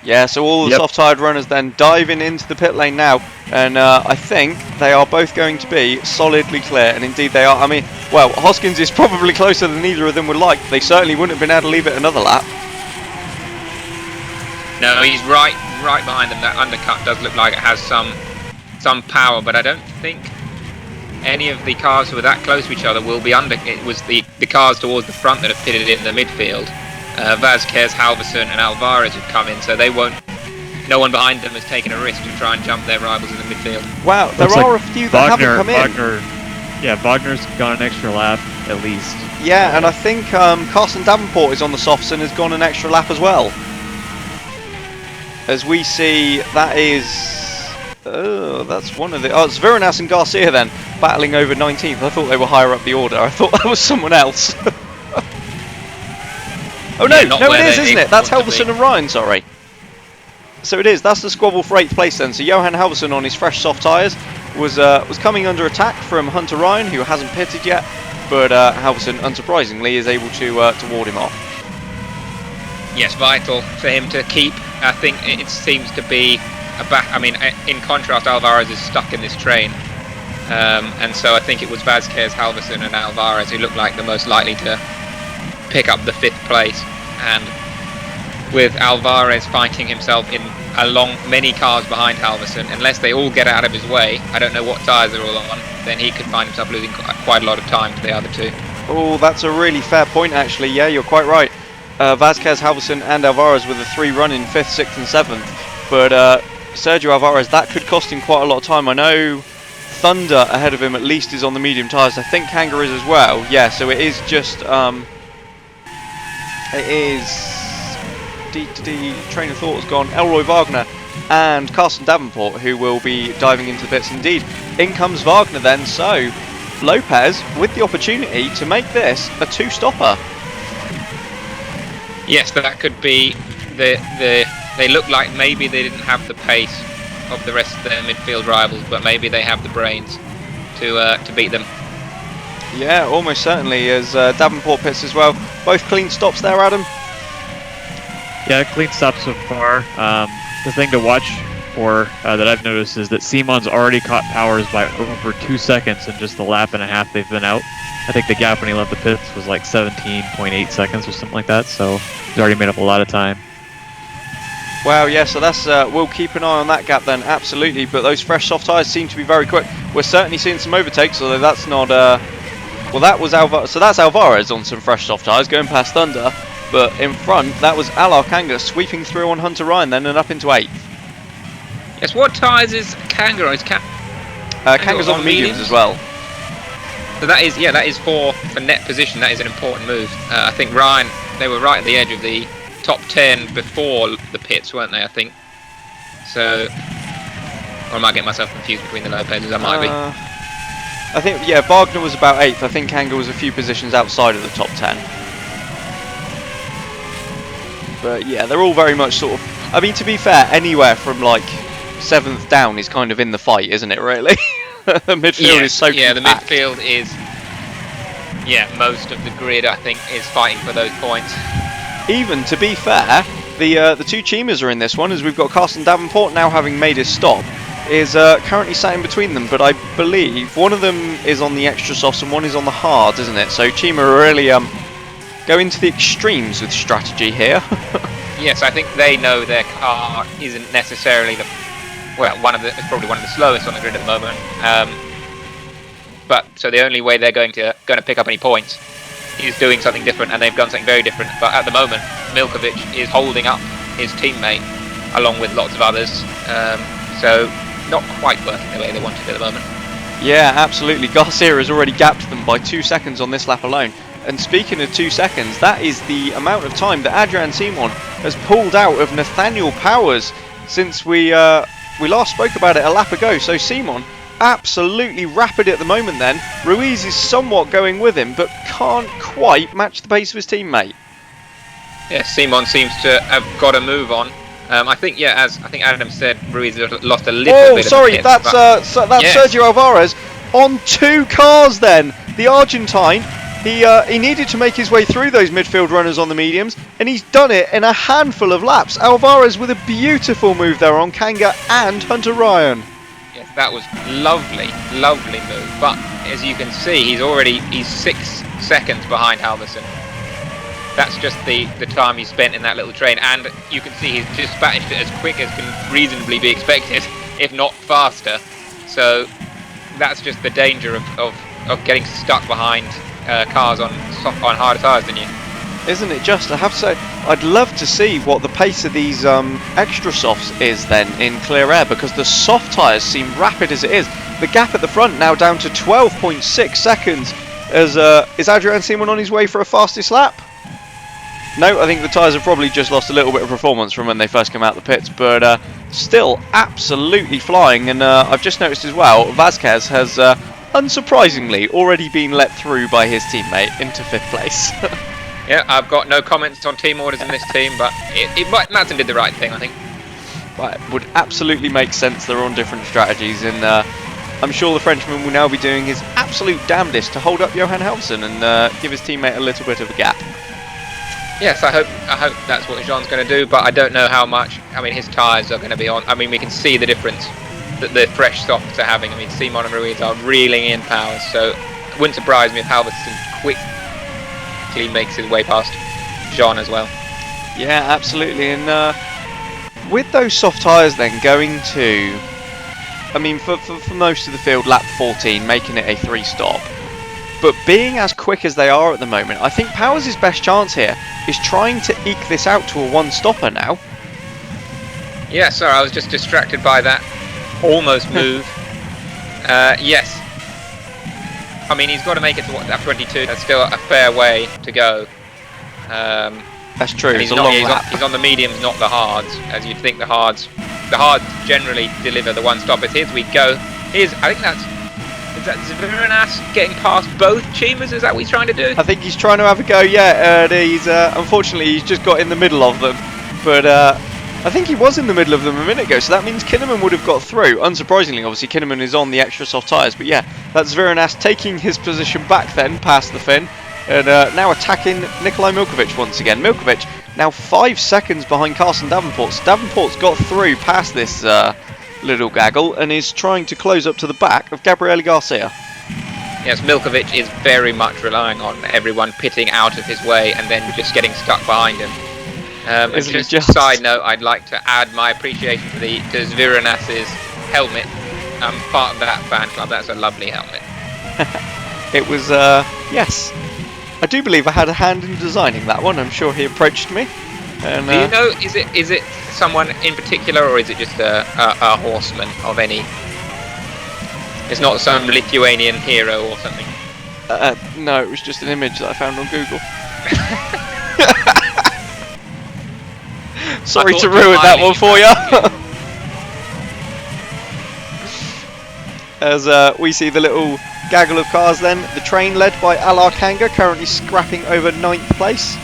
Yeah, so all the soft-tired runners then diving into the pit lane now, and I think they are both going to be solidly clear, and indeed they are. I mean, well, Hoskins is probably closer than either of them would like. They certainly wouldn't have been able to leave it another lap. No, he's right behind them. That undercut does look like it has some power, but I don't think any of the cars who are that close to each other will be under. It was the cars towards the front that have pitted in the midfield. Vasquez, Halverson and Alvarez have come in, so they won't. No one behind them has taken a risk to try and jump their rivals in the midfield. Wow, there are a few that haven't come in. Yeah, Wagner's gone an extra lap at least. Yeah, and I think Carson Davenport is on the softs and has gone an extra lap as well. As we see, that is... that's one of the... Oh, it's Viranas and Garcia then, battling over 19th. I thought they were higher up the order. I thought that was someone else. Oh no, no it is, isn't it? That's Halverson and Ryan, sorry. So it is, that's the squabble for 8th place then. So Johan Halverson on his fresh soft tyres was coming under attack from Hunter Ryan, who hasn't pitted yet, but Halverson, unsurprisingly, is able to ward him off. Yes, vital for him to keep. I think it seems to be a back. I mean, in contrast, Alvarez is stuck in this train, and so I think it was Vasquez, Halverson, and Alvarez who looked like the most likely to pick up the 5th place. And with Alvarez fighting himself in along many cars behind Halverson, unless they all get out of his way, I don't know what tyres they're all on, then he could find himself losing quite a lot of time to the other two. Oh, that's a really fair point actually. Yeah, you're quite right. Vasquez, Halverson and Alvarez with a 3 run in 5th, 6th and 7th, but Sergio Alvarez, that could cost him quite a lot of time. I know Thunder ahead of him at least is on the medium tyres. I think Kanga is as well. Yeah, so it is just it is train of thought has gone. Elroy Wagner and Carson Davenport who will be diving into the pits. Indeed, in comes Wagner then, so Lopez with the opportunity to make this a 2-stopper. Yes, that could be they look like maybe they didn't have the pace of the rest of their midfield rivals, but maybe they have the brains to beat them. Yeah, almost certainly, as Davenport pits as well. Both clean stops there, Adam? Yeah, clean stops so far. The thing to watch for that I've noticed is that Simon's already caught Powers by over 2 seconds in just the lap and a half they've been out. I think the gap when he left the pits was like 17.8 seconds or something like that, so he's already made up a lot of time. Wow, yeah, so that's we'll keep an eye on that gap then, absolutely. But those fresh soft tyres seem to be very quick. We're certainly seeing some overtakes, although that's not... well, that was Alvarez. So that's Alvarez on some fresh soft tyres going past Thunder. But in front, that was Alar Kanga sweeping through on Hunter Ryan then and up into 8th. Yes, what tyres is Kanga on? Kanga's on the mediums as well. So that is, yeah, that is for net position. That is an important move. I think Ryan, they were right at the edge of the top 10 before the pits, weren't they? I think. So, or am I getting myself confused between the Lopez's? I might be. I think, yeah, Wagner was about 8th. I think Kanga was a few positions outside of the top 10. But yeah, they're all very much sort of. I mean, to be fair, anywhere from like 7th down is kind of in the fight, isn't it? Really. The midfield is so compact. The midfield is, most of the grid I think is fighting for those points. Even to be fair, the 2 Chimas are in this one, as we've got Carson Davenport now having made his stop, is currently sat in between them, but I believe one of them is on the extra softs and one is on the hards, isn't it? So Chima are really going to the extremes with strategy here. Yes, I think they know their car isn't necessarily it's probably one of the slowest on the grid at the moment. But so the only way they're going to pick up any points is doing something different, and they've done something very different. But at the moment, Milkovic is holding up his teammate along with lots of others. So not quite working the way they wanted at the moment. Yeah, absolutely. Garcia has already gapped them by 2 seconds on this lap alone. And speaking of 2 seconds, that is the amount of time that Adrian Simon has pulled out of Nathaniel Powers since we last spoke about it a lap ago. So Simon, absolutely rapid at the moment then. Ruiz is somewhat going with him, but can't quite match the pace of his teammate. Yeah, Simon seems to have got a move on. I think, yeah, as I think Adam said, Ruiz lost a little bit. Oh, sorry, of that's yes. Sergio Alvarez on 2 cars then. The Argentine, he needed to make his way through those midfield runners on the mediums, and he's done it in a handful of laps. Alvarez with a beautiful move there on Kanga and Hunter Ryan. Yes, that was lovely move. But as you can see, he's 6 seconds behind Halverson. That's just the time he spent in that little train, and you can see he's dispatched it as quick as can reasonably be expected, if not faster. So that's just the danger of getting stuck behind cars on harder tyres than you. Isn't it just? I have to say, I'd love to see what the pace of these extra softs is then in clear air, because the soft tyres seem rapid as it is. The gap at the front now down to 12.6 seconds. Is Adrian Simon on his way for a fastest lap? No, I think the tyres have probably just lost a little bit of performance from when they first came out the pits, but still absolutely flying. And I've just noticed as well, Vasquez has unsurprisingly already been let through by his teammate into 5th place. Yeah, I've got no comments on team orders in this team, but Madsen did the right thing, I think. Right, would absolutely make sense. They're on different strategies, and I'm sure the Frenchman will now be doing his absolute damnedest to hold up Johan Halverson and give his teammate a little bit of a gap. Yes, I hope that's what Jean's going to do, but I don't know how much. I mean, his tyres are going to be on. I mean, we can see the difference that the fresh softs are having. I mean, Simon and Ruiz are reeling in powers, so it wouldn't surprise me if Halverson quickly makes his way past Jean as well. Yeah, absolutely. And with those soft tyres then going to, I mean, for most of the field, lap 14, making it a 3-stop. But being as quick as they are at the moment, I think Powers' best chance here is trying to eke this out to a 1-stopper now. Yeah, sorry, I was just distracted by that almost move. Yes. I mean, he's got to make it to lap 22. That's still a fair way to go. That's true. It's a long lap. He's on the mediums, not the hards, as you'd think the hards generally deliver the 1-stoppers. Here we go. I think that's. Is that Zviranas getting past both Chimas? Is that what he's trying to do? I think he's trying to have a go, yeah. He's unfortunately, he's just got in the middle of them. But I think he was in the middle of them a minute ago, so that means Kinnaman would have got through. Unsurprisingly, obviously, Kinnaman is on the extra soft tyres. But yeah, that's Zviranas taking his position back then, past the fin. And now attacking Nikolai Milkovic once again. Milkovic now 5 seconds behind Carson Davenport. So Davenport's got through past this little gaggle and is trying to close up to the back of Gabriele Garcia. Yes, Milkovic is very much relying on everyone pitting out of his way and then just getting stuck behind him. And just a side note, I'd like to add my appreciation to Zviranas' helmet. I'm part of that fan club. That's a lovely helmet. It was, yes. I do believe I had a hand in designing that one. I'm sure he approached me. And, do you know, is it someone in particular, or is it just a horseman of any? It's not some Lithuanian hero or something? No, it was just an image that I found on Google. Sorry to ruin that one for you. As we see the little gaggle of cars then, the train led by Alar Kanga currently scrapping over 9th place.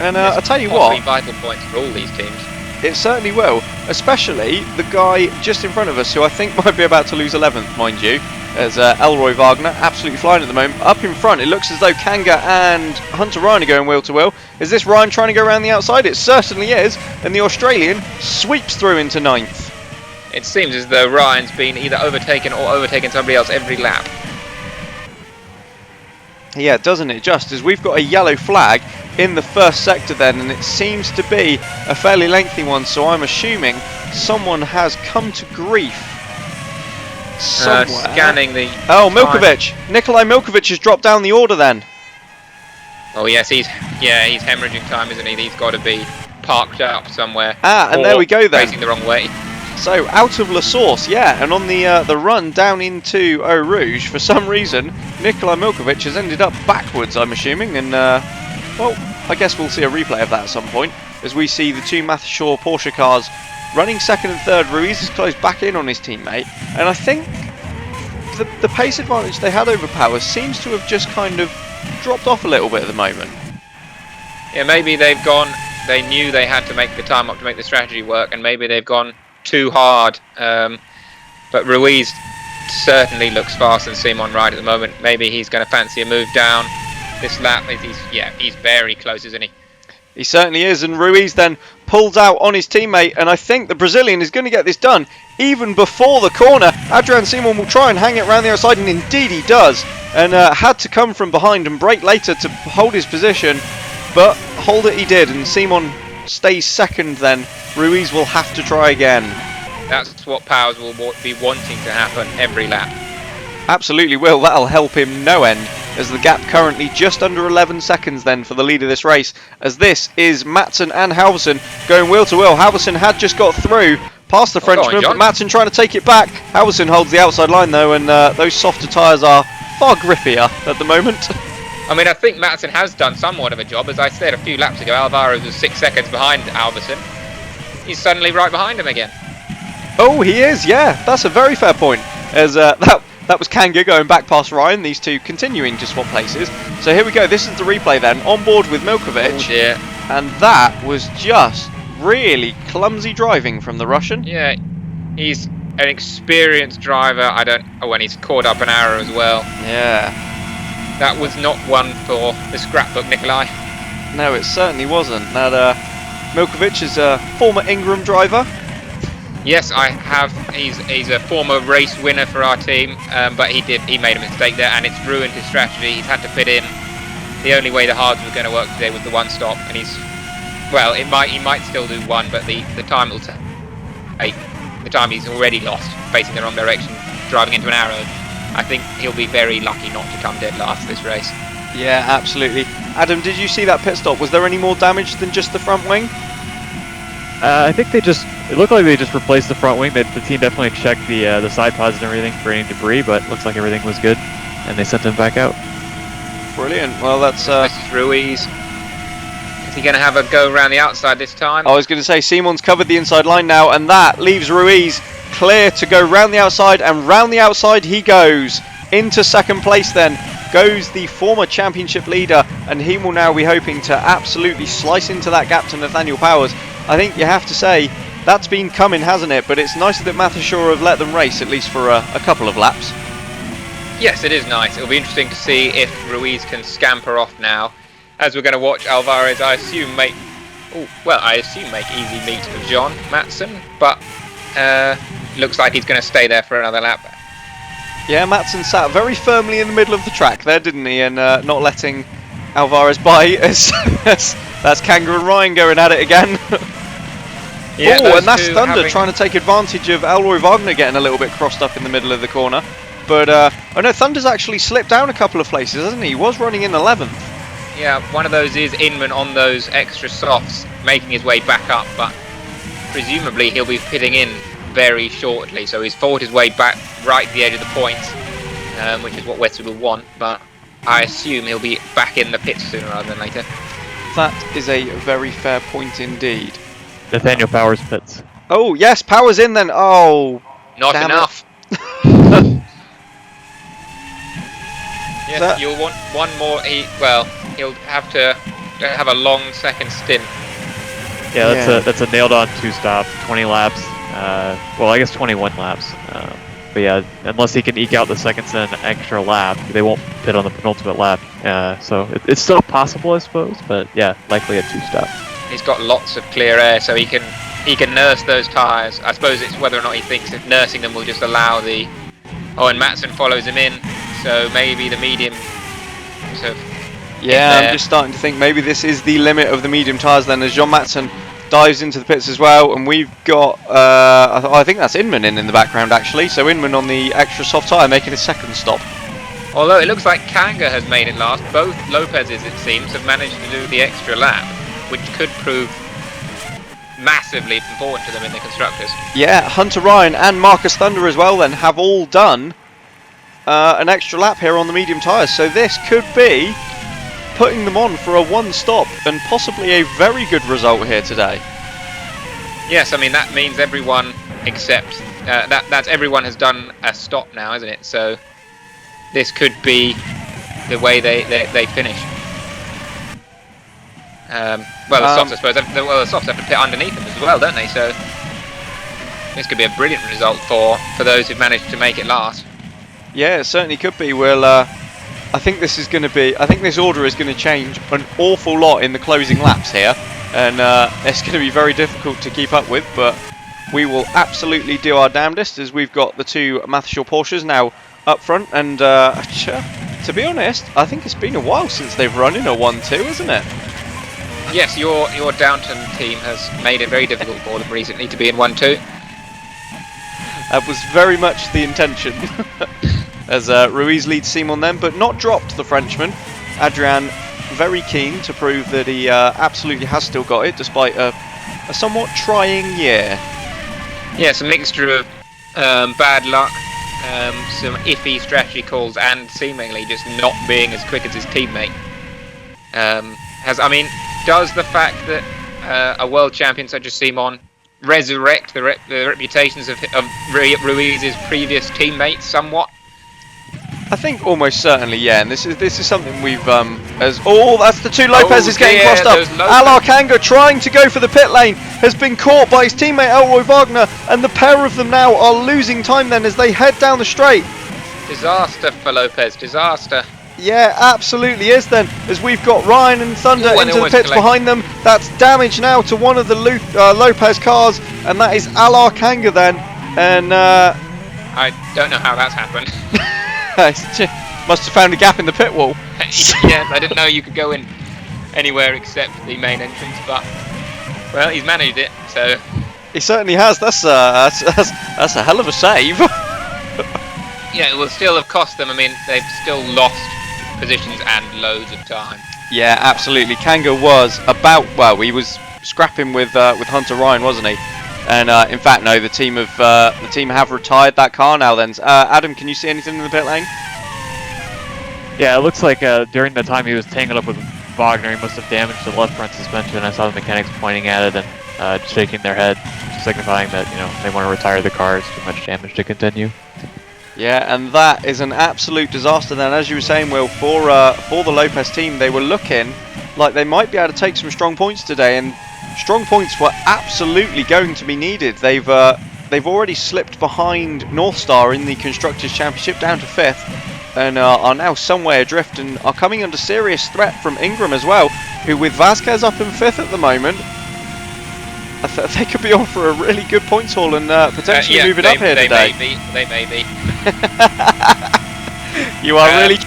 And I'll tell you what, vital points for all these teams. It certainly will, especially the guy just in front of us who I think might be about to lose 11th, mind you, as Elroy Wagner, absolutely flying at the moment. Up in front, it looks as though Kanga and Hunter Ryan are going wheel to wheel. Is this Ryan trying to go around the outside? It certainly is, and the Australian sweeps through into 9th. It seems as though Ryan's been either overtaken or overtaken somebody else every lap. Yeah, doesn't it just, as we've got a yellow flag in the first sector then, and it seems to be a fairly lengthy one, so I'm assuming someone has come to grief somewhere. Scanning the... Oh, Milkovic! Nikolai Milkovic has dropped down the order then. Oh yes, he's hemorrhaging time, isn't he? He's got to be parked up somewhere. And there we go then. Facing the wrong way. So out of La Source, yeah, and on the run down into Eau Rouge, for some reason, Nikolai Milkovic has ended up backwards, I'm assuming, and well, I guess we'll see a replay of that at some point, as we see the two Matthew Porsche cars running second and third. Ruiz is closed back in on his teammate, and I think the pace advantage they had over Powers seems to have just kind of dropped off a little bit at the moment. Yeah, maybe they knew they had to make the time up to make the strategy work, and maybe they've gone too hard. But Ruiz certainly looks faster than Simon right at the moment. Maybe he's going to fancy a move down this lap. He's very close, isn't he? He certainly is, and Ruiz then pulls out on his teammate, and I think the Brazilian is going to get this done even before the corner. Adrian Simon will try and hang it around the outside, and indeed he does, and had to come from behind and brake later to hold his position, but hold it he did, and Simon stays second then. Ruiz will have to try again. That's what Powers will be wanting to happen every lap. Absolutely will. That'll help him no end, as the gap currently just under 11 seconds then for the lead of this race, as this is Matson and Halverson going wheel to wheel. Halverson had just got through past the Frenchman, but Matson trying to take it back. Halverson holds the outside line though, and those softer tyres are far grippier at the moment. I mean, I think Matson has done somewhat of a job. As I said a few laps ago, Alvaro was 6 seconds behind Halverson. He's suddenly right behind him again. Oh, he is, yeah. That's a very fair point. As that was Kanga going back past Ryan, these two continuing to swap places. So here we go, this is the replay then, on board with Milkovic. Oh dear. And that was just really clumsy driving from the Russian. Yeah, he's an experienced driver. And he's caught up an arrow as well. Yeah. That was not one for the scrapbook, Nikolai. No, it certainly wasn't. Now, Milkovic is a former Ingram driver. Yes, I have. He's a former race winner for our team, but he made a mistake there, and it's ruined his strategy. He's had to fit in. The only way the hards was going to work today was the one stop, and he might still do one, but the time will take. The time he's already lost, facing the wrong direction, driving into an arrow. I think he'll be very lucky not to come dead last this race. Yeah, absolutely. Adam, did you see that pit stop? Was there any more damage than just the front wing? I think it looked like they just replaced the front wing. The team definitely checked the side pods and everything for any debris, but looks like everything was good, and they sent him back out. Brilliant. Well, that's... This is Ruiz. Is he going to have a go around the outside this time? I was going to say, Simon's covered the inside line now, and that leaves Ruiz clear to go round the outside, and round the outside he goes. Into second place then goes the former championship leader, and he will now be hoping to absolutely slice into that gap to Nathaniel Powers. I think you have to say, that's been coming, hasn't it? But it's nice that Matthew have let them race, at least for a couple of laps. Yes, it is nice. It'll be interesting to see if Ruiz can scamper off now, as we're going to watch Alvarez, I assume, make easy meat of John Matson, but looks like he's going to stay there for another lap. Yeah, Matson sat very firmly in the middle of the track there, didn't he? And not letting Alvarez by as that's Kanga and Ryan going at it again. Yeah, oh, and that's Thunder trying to take advantage of Elroy Wagner getting a little bit crossed up in the middle of the corner. But, oh no, Thunder's actually slipped down a couple of places, hasn't he? He was running in 11th. Yeah, one of those is Inman on those extra softs, making his way back up, but presumably he'll be pitting in very shortly, so he's fought his way back right to the edge of the points, which is what Westwood will want, but I assume he'll be back in the pits sooner rather than later. That is a very fair point indeed. Nathaniel Powers pits. Oh, yes, Powers in then. Oh, not enough. Yes, you'll want one more. He'll have to have a long second stint. Yeah, that's a nailed on 2-stop, 20 laps. Well, I guess 21 laps. But yeah, unless he can eke out the seconds and an extra lap, they won't pit on the penultimate lap. So it's still possible, I suppose. But yeah, likely a 2-stop. He's got lots of clear air, so he can nurse those tyres. I suppose it's whether or not he thinks that nursing them will just allow the. Oh, and Matson follows him in, so maybe the medium. Yeah, I'm just starting to think maybe this is the limit of the medium tyres then, as John Matson dives into the pits as well, and we've got, I think that's Inman in the background actually, so Inman on the extra soft tyre making his second stop. Although it looks like Kanga has made it last, both Lopez's it seems have managed to do the extra lap, which could prove massively important to them in the constructors. Yeah, Hunter Ryan and Marcus Thunder as well then have all done an extra lap here on the medium tyres, so this could be putting them on for a one-stop and possibly a very good result here today. Yes, I mean that means everyone except that's everyone has done a stop now, isn't it? So this could be the way they finish. Well, the softs, I suppose. The softs have to pit underneath them as well, don't they? So this could be a brilliant result for those who've managed to make it last. Yeah, it certainly could be. Well, I think this is going to be. I think this order is going to change an awful lot in the closing laps here, and it's going to be very difficult to keep up with. But we will absolutely do our damnedest, as we've got the two Matthew Porsches now up front. And to be honest, I think it's been a while since they've run in a 1-2, isn't it? Yes, your Downton team has made it very difficult for them recently to be in 1-2. That was very much the intention. As Ruiz leads Simon then, but not dropped the Frenchman. Adrian very keen to prove that he absolutely has still got it, despite a somewhat trying year. Yes, a mixture of bad luck, some iffy strategy calls, and seemingly just not being as quick as his teammate. Does the fact that a world champion such as Simon resurrect the reputations of Ruiz's previous teammates somewhat? I think almost certainly, yeah. And this is something we've that's the two Lopez's getting crossed up. Alar Kanga trying to go for the pit lane has been caught by his teammate Elroy Wagner, and the pair of them now are losing time then as they head down the straight. Disaster for Lopez, disaster. Yeah, absolutely is then, as we've got Ryan and Thunder into the pits behind them. That's damage now to one of the Lopez cars, and that is Alar Kanga then. And I don't know how that's happened. Must have found a gap in the pit wall. Yes, I didn't know you could go in anywhere except the main entrance, but well, he's managed it, so he certainly has. That's a hell of a save. Yeah, it will still have cost them. I mean, they've still lost positions and loads of time. Yeah, absolutely. Kanga was he was scrapping with Hunter Ryan, wasn't he? And in fact, no, the team have retired that car now. Then, Adam, can you see anything in the pit lane? Yeah, it looks like during the time he was tangled up with Wagner, he must have damaged the left front suspension. I saw the mechanics pointing at it and shaking their head, signifying that they want to retire the car. It's too much damage to continue. Yeah, and that is an absolute disaster then, as you were saying, Will, for the Lopez team. They were looking like they might be able to take some strong points today, and strong points were absolutely going to be needed. They've already slipped behind North Star in the Constructors' Championship down to 5th, and are now some way adrift and are coming under serious threat from Ingram as well, who with Vasquez up in 5th at the moment, they could be on for a really good points haul and potentially moving up here today. They may be. You are really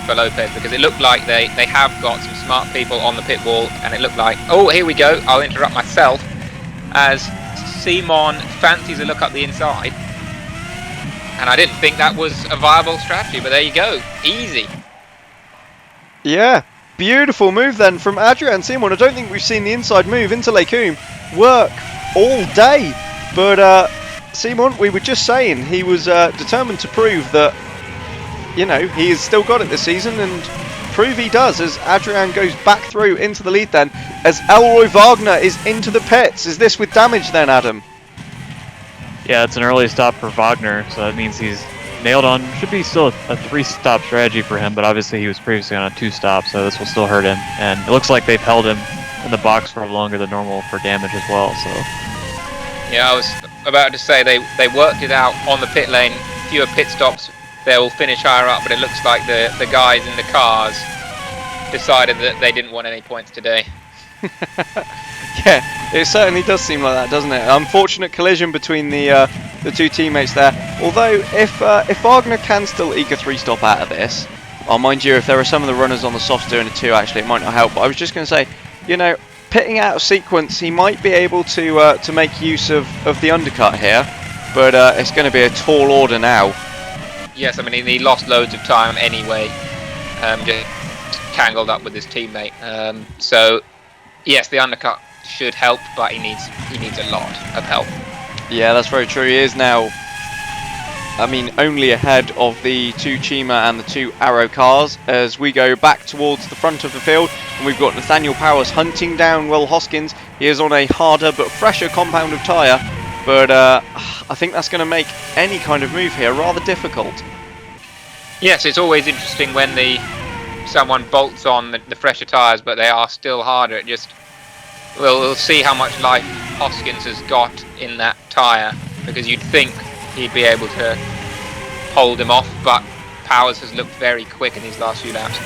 for Lopez, because it looked like they have got some smart people on the pit wall, and it looked like, oh, here we go, I'll interrupt myself, as Simon fancies a look up the inside, and I didn't think that was a viable strategy, but there you go, easy. Yeah. Beautiful move then from Adrian Simon. I don't think we've seen the inside move into Lecoum work all day. But Simon, we were just saying, he was determined to prove that, he has still got it this season, and prove he does as Adrian goes back through into the lead then, as Elroy Wagner is into the pits. Is this with damage then, Adam? Yeah, it's an early stop for Wagner, so that means he's nailed on. Should be still a 3-stop strategy for him, but obviously he was previously on a 2-stop, so this will still hurt him. And it looks like they've held him in the box for longer than normal for damage as well. So yeah, I was about to say they worked it out on the pit lane. Fewer pit stops, they'll finish higher up, but it looks like the guys in the cars decided that they didn't want any points today. Yeah, it certainly does seem like that, doesn't it? Unfortunate collision between the two teammates there. Although, if Wagner can still eke a 3-stop out of this, mind you, if there are some of the runners on the softs doing a 2, actually, it might not help. But I was just going to say, pitting out of sequence, he might be able to make use of the undercut here, but it's going to be a tall order now. Yes, I mean he lost loads of time anyway, just tangled up with his teammate. So yes, the undercut should help, but he needs a lot of help. Yeah, that's very true. He is now, I mean, only ahead of the 2 Chima and the 2 Arrow cars as we go back towards the front of the field. And we've got Nathaniel Powers hunting down Will Hoskins. He is on a harder but fresher compound of tyre, but I think that's going to make any kind of move here rather difficult. Yes, it's always interesting when someone bolts on the fresher tyres, but they are still harder. It just we'll see how much life Hoskins has got in that tyre, because you'd think he'd be able to hold him off, but Powers has looked very quick in these last few laps.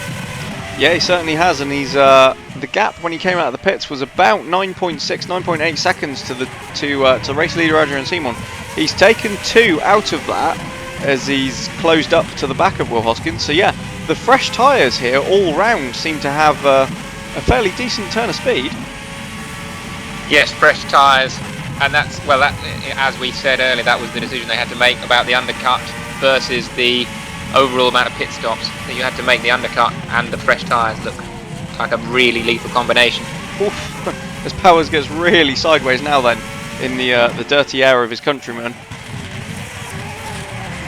Yeah, he certainly has, and he's the gap when he came out of the pits was about 9.6, 9.8 seconds to race leader Adrian Simon. He's taken 2 out of that as he's closed up to the back of Will Hoskins. So yeah, the fresh tyres here all round seem to have a fairly decent turn of speed. Yes, fresh tyres, and that's, well, that, as we said earlier, that was the decision they had to make about the undercut versus the overall amount of pit stops. That you had to make the undercut and the fresh tyres look like a really lethal combination. Oof. As Powers gets really sideways now then in the dirty air of his countryman,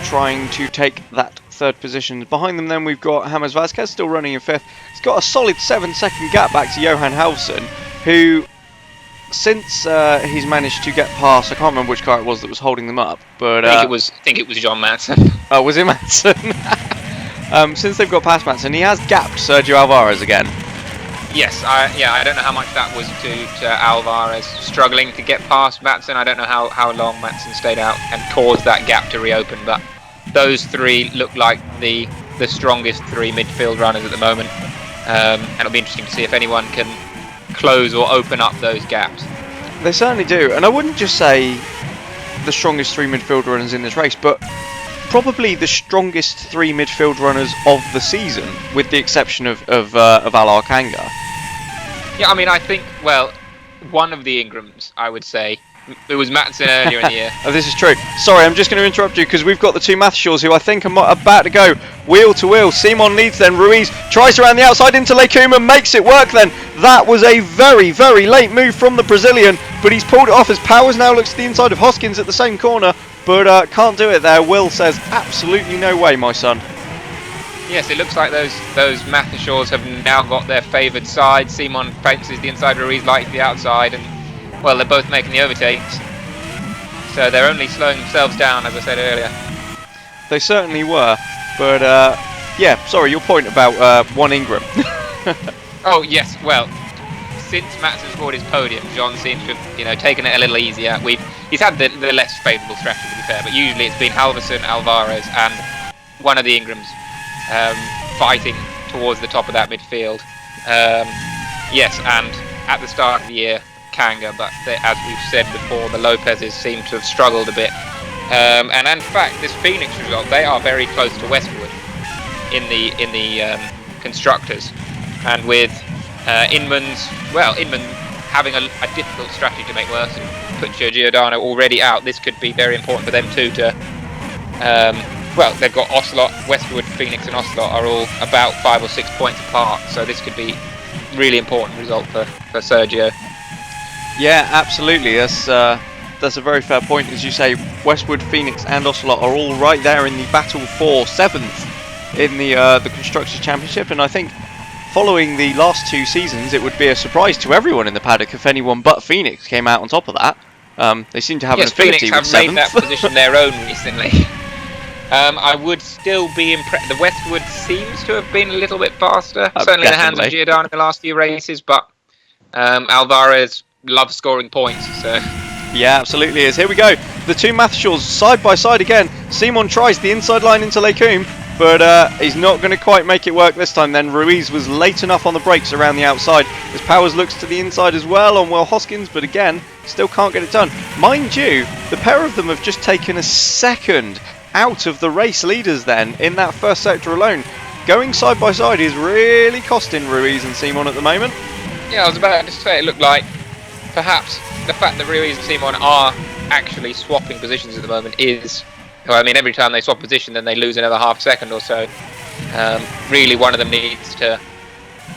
trying to take that 3rd position. Behind them then we've got James Vasquez still running in 5th. He's got a solid 7-second gap back to Johan Halvson, who since he's managed to get past, I can't remember which car it was that was holding them up, but I think it was John Madsen. Oh, was it Madsen? Since they've got past Madsen, he has gapped Sergio Alvarez again. Yes, I don't know how much that was due to Alvarez struggling to get past Madsen. I don't know how long Madsen stayed out and caused that gap to reopen, but those 3 look like the strongest 3 midfield runners at the moment, and it'll be interesting to see if anyone can close or open up those gaps. They certainly do, and I wouldn't just say the strongest 3 midfield runners in this race, but probably the strongest 3 midfield runners of the season, with the exception of Alar Kanga. Yeah, I mean, I think, well, one of the Ingrams, I would say. It was Madsen earlier in the year. Oh, this is true. Sorry, I'm just going to interrupt you because we've got the 2 Mathshaws who I think are about to go wheel to wheel. Simon leads then. Ruiz tries around the outside into Lecuma, makes it work then. That was a very, very late move from the Brazilian, but he's pulled it off as Powers now looks to the inside of Hoskins at the same corner, but can't do it there. Will says, absolutely no way, my son. Yes, it looks like those Mathshaws have now got their favoured side. Simon fancies the inside, Ruiz likes the outside, and well, they're both making the overtakes, so they're only slowing themselves down, as I said earlier. They certainly were, but yeah, sorry, your point about 1 Ingram. Oh yes, well, since Madsen scored his podium, John seems to have, taken it a little easier. He's had the less favourable strategy, to be fair, but usually it's been Halverson, Alvarez, and one of the Ingrams fighting towards the top of that midfield. Yes, and at the start of the year, Kanga, but as we've said before, the Lopezes seem to have struggled a bit. And in fact, this Phoenix result, they are very close to Westwood in the constructors, and with Inman having a difficult strategy to make worse and put Giordano already out. This could be very important for them too to. Well, they've got Ocelot, Westwood, Phoenix, and Ocelot are all about 5 or 6 points apart, so this could be really important result for Sergio. Yeah, absolutely. That's a very fair point. As you say, Westwood, Phoenix and Ocelot are all right there in the battle for 7th in the Constructors' Championship, and I think following the last 2 seasons it would be a surprise to everyone in the paddock if anyone but Phoenix came out on top of that. They seem to have an affinity with 7th. Phoenix have made that position their own recently. I would still be impressed. The Westwood seems to have been a little bit faster, certainly in the hands of Giordano in the last few races, but Alvarez loves scoring points, so. Yeah, absolutely is. Here we go. The 2 Mathshaws side by side again. Simon tries the inside line into Lecum, but he's not going to quite make it work this time then. Ruiz was late enough on the brakes around the outside as Powers looks to the inside as well on Will Hoskins, but again, still can't get it done. Mind you, the pair of them have just taken a second out of the race leaders then in that first sector alone. Going side by side is really costing Ruiz and Simon at the moment. Yeah, I was about to say, it looked like perhaps the fact that Ruiz and Simon are actually swapping positions at the moment is, well, I mean, every time they swap position then they lose another half second or so. Really one of them needs to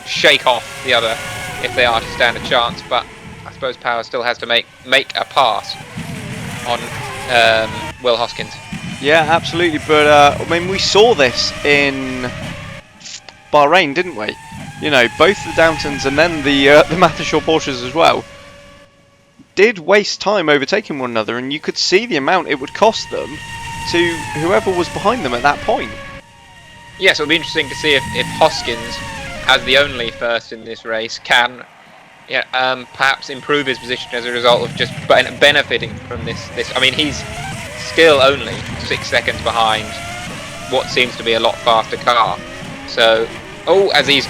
shake off the other if they are to stand a chance. But I suppose Power still has to make a pass on Will Hoskins. Yeah, absolutely. But I mean, we saw this in Bahrain, didn't we? You know, both the Downtons and then the Mattershore Porsches as well did waste time overtaking one another, and you could see the amount it would cost them to whoever was behind them at that point. Yes, it'll be interesting to see if Hoskins, as the only first in this race, can perhaps improve his position as a result of just benefiting from this. I mean, he's still only 6 seconds behind what seems to be a lot faster car. So, he's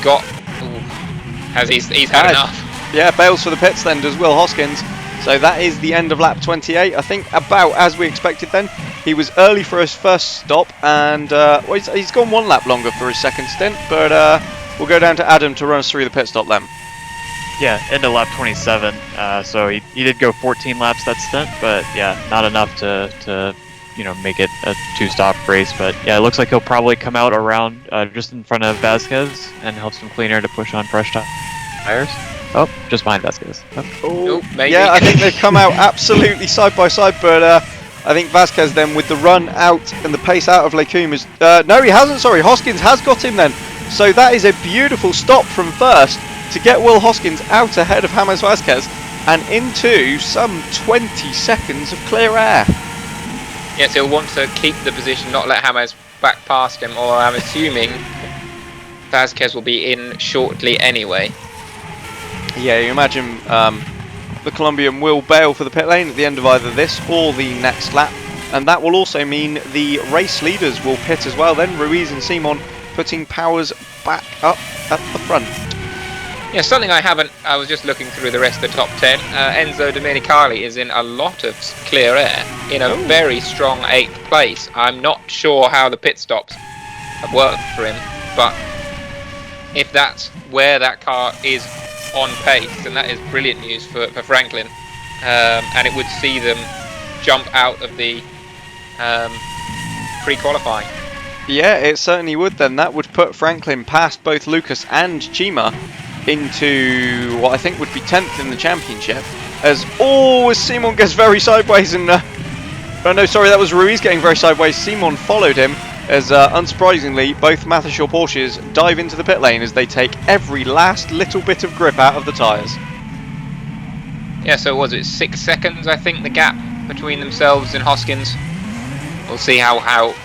had enough. Yeah, bails for the pits then, does Will Hoskins. So that is the end of lap 28. I think about as we expected then. He was early for his first stop, and he's gone 1 lap longer for his second stint, but we'll go down to Adam to run us through the pit stop then. Yeah, into lap 27. So he did go 14 laps that stint, but yeah, not enough to make it a 2-stop race. But yeah, it looks like he'll probably come out around just in front of Vasquez and help some clean air to push on fresh tires. Oh, just behind Vasquez. Oh, maybe. Yeah, I think they've come out absolutely side by side, but I think Vasquez then with the run out and the pace out of Lecombe is... no, he hasn't, sorry, Hoskins has got him then. So that is a beautiful stop from first to get Will Hoskins out ahead of James Vasquez and into some 20 seconds of clear air. Yes, he'll want to keep the position, not let James back past him, or I'm assuming Vasquez will be in shortly anyway. Yeah, you imagine the Colombian will bail for the pit lane at the end of either this or the next lap, and that will also mean the race leaders will pit as well then, Ruiz and Simon putting Powers back up at the front. Yeah, something I was just looking through the rest of the top 10. Enzo Domenicali is in a lot of clear air, in a very strong 8th place. I'm not sure how the pit stops have worked for him, but if that's where that car is on pace, then that is brilliant news for Franklin, and it would see them jump out of the pre-qualifying. Yeah, it certainly would then. That would put Franklin past both Lucas and Chima into what I think would be 10th in the championship. As Simon gets very sideways and... oh no, sorry, that was Ruiz getting very sideways. Simon followed him as unsurprisingly both Mattershore Porsches dive into the pit lane as they take every last little bit of grip out of the tyres. Yeah, so was it 6 seconds, I think, the gap between themselves and Hoskins? We'll see how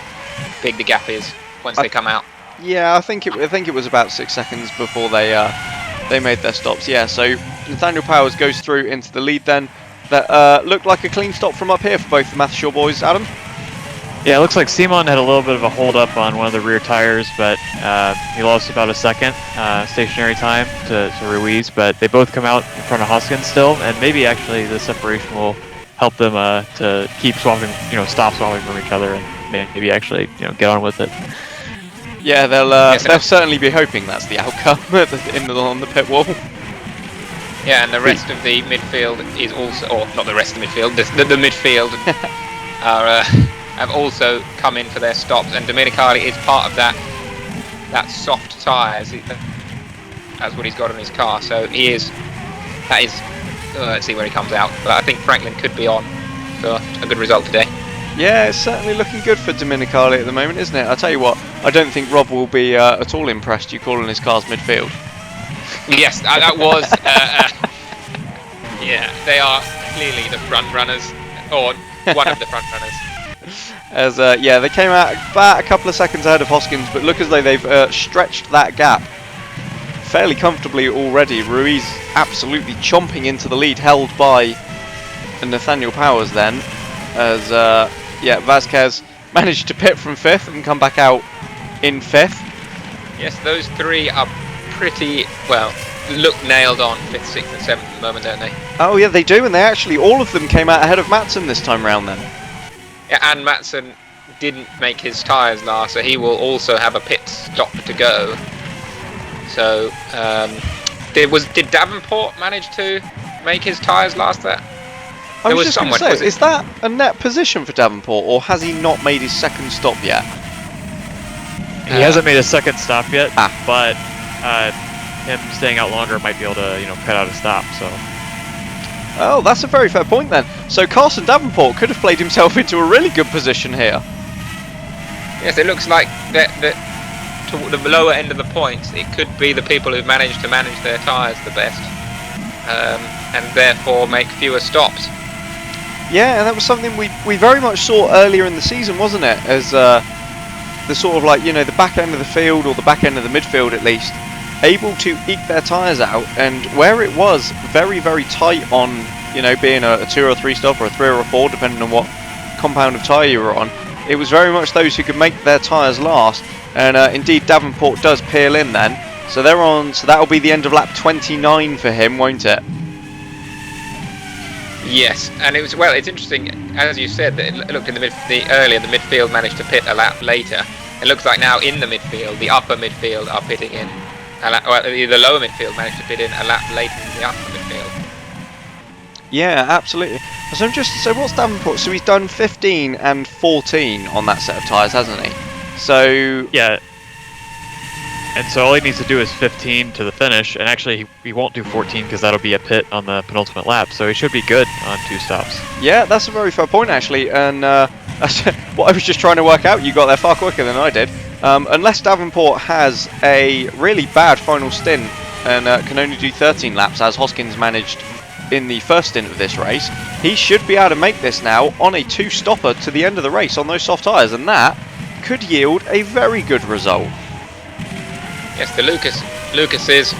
big the gap is once they come out. Yeah, I think it was about 6 seconds before they made their stops. Yeah, so Nathaniel Powers goes through into the lead then. That looked like a clean stop from up here for both the Mattershore boys. Adam? Yeah, it looks like Simon had a little bit of a hold up on one of the rear tires, but he lost about a second stationary time to Ruiz, but they both come out in front of Hoskins still, and maybe actually the separation will help them to keep swapping, stop swapping from each other and maybe actually, get on with it. Yeah, they'll certainly be hoping that's the outcome on the pit wall. Yeah, and the rest of the midfield is also, or not the rest of the midfield, the midfield have also come in for their stops, and Domenicali is part of that soft tyres. That's what he's got on his car, so let's see where he comes out, but I think Franklin could be on for a good result today. Yeah, it's certainly looking good for Domenicali at the moment, isn't it? I'll tell you what, I don't think Rob will be at all impressed you calling his car's midfield. Yes, that was... yeah, they are clearly the front runners, or one of the front runners. As they came out about a couple of seconds ahead of Hoskins, but look as though they've stretched that gap fairly comfortably already. Ruiz absolutely chomping into the lead, held by Nathaniel Powers then, as Vasquez managed to pit from 5th and come back out in 5th. Yes, those three are pretty, look nailed on 5th, 6th and 7th at the moment, don't they? Oh yeah, they do, and they actually, all of them came out ahead of Matson this time round then. Yeah, and Matson didn't make his tyres last, so he will also have a pit stop to go. So, did Davenport manage to make his tyres last there? I was just going to say, is that a net position for Davenport, or has he not made his second stop yet? He hasn't made a second stop yet, but him staying out longer might be able to, cut out a stop. So. Oh, that's a very fair point then. So Carson Davenport could have played himself into a really good position here. Yes, it looks like that to the lower end of the points, it could be the people who've managed to manage their tyres the best, and therefore make fewer stops. Yeah, and that was something we very much saw earlier in the season, wasn't it? As the sort of like, the back end of the field, or the back end of the midfield at least, able to eke their tyres out, and where it was very, very tight on, being a 2 or 3 stop or a 3 or a 4, depending on what compound of tyre you were on, it was very much those who could make their tyres last, and indeed Davenport does peel in then, so they're on, so that'll be the end of lap 29 for him, won't it? Yes, and it was, well, it's interesting, as you said, that it looked in earlier the midfield managed to pit a lap later. It looks like now in the midfield, the upper midfield are pitting in, the lower midfield managed to pit in a lap later than the upper midfield. Yeah, absolutely. So what's Davenport? So he's done 15 and 14 on that set of tyres, hasn't he? So yeah. And so all he needs to do is 15 to the finish, and actually he won't do 14 because that'll be a pit on the penultimate lap, so he should be good on 2 stops. Yeah, that's a very fair point actually, and that's what I was just trying to work out. You got there far quicker than I did. Unless Davenport has a really bad final stint and can only do 13 laps, as Hoskins managed in the first stint of this race, he should be able to make this now on a 2-stopper to the end of the race on those soft tyres, and that could yield a very good result. Yes, the Lucases,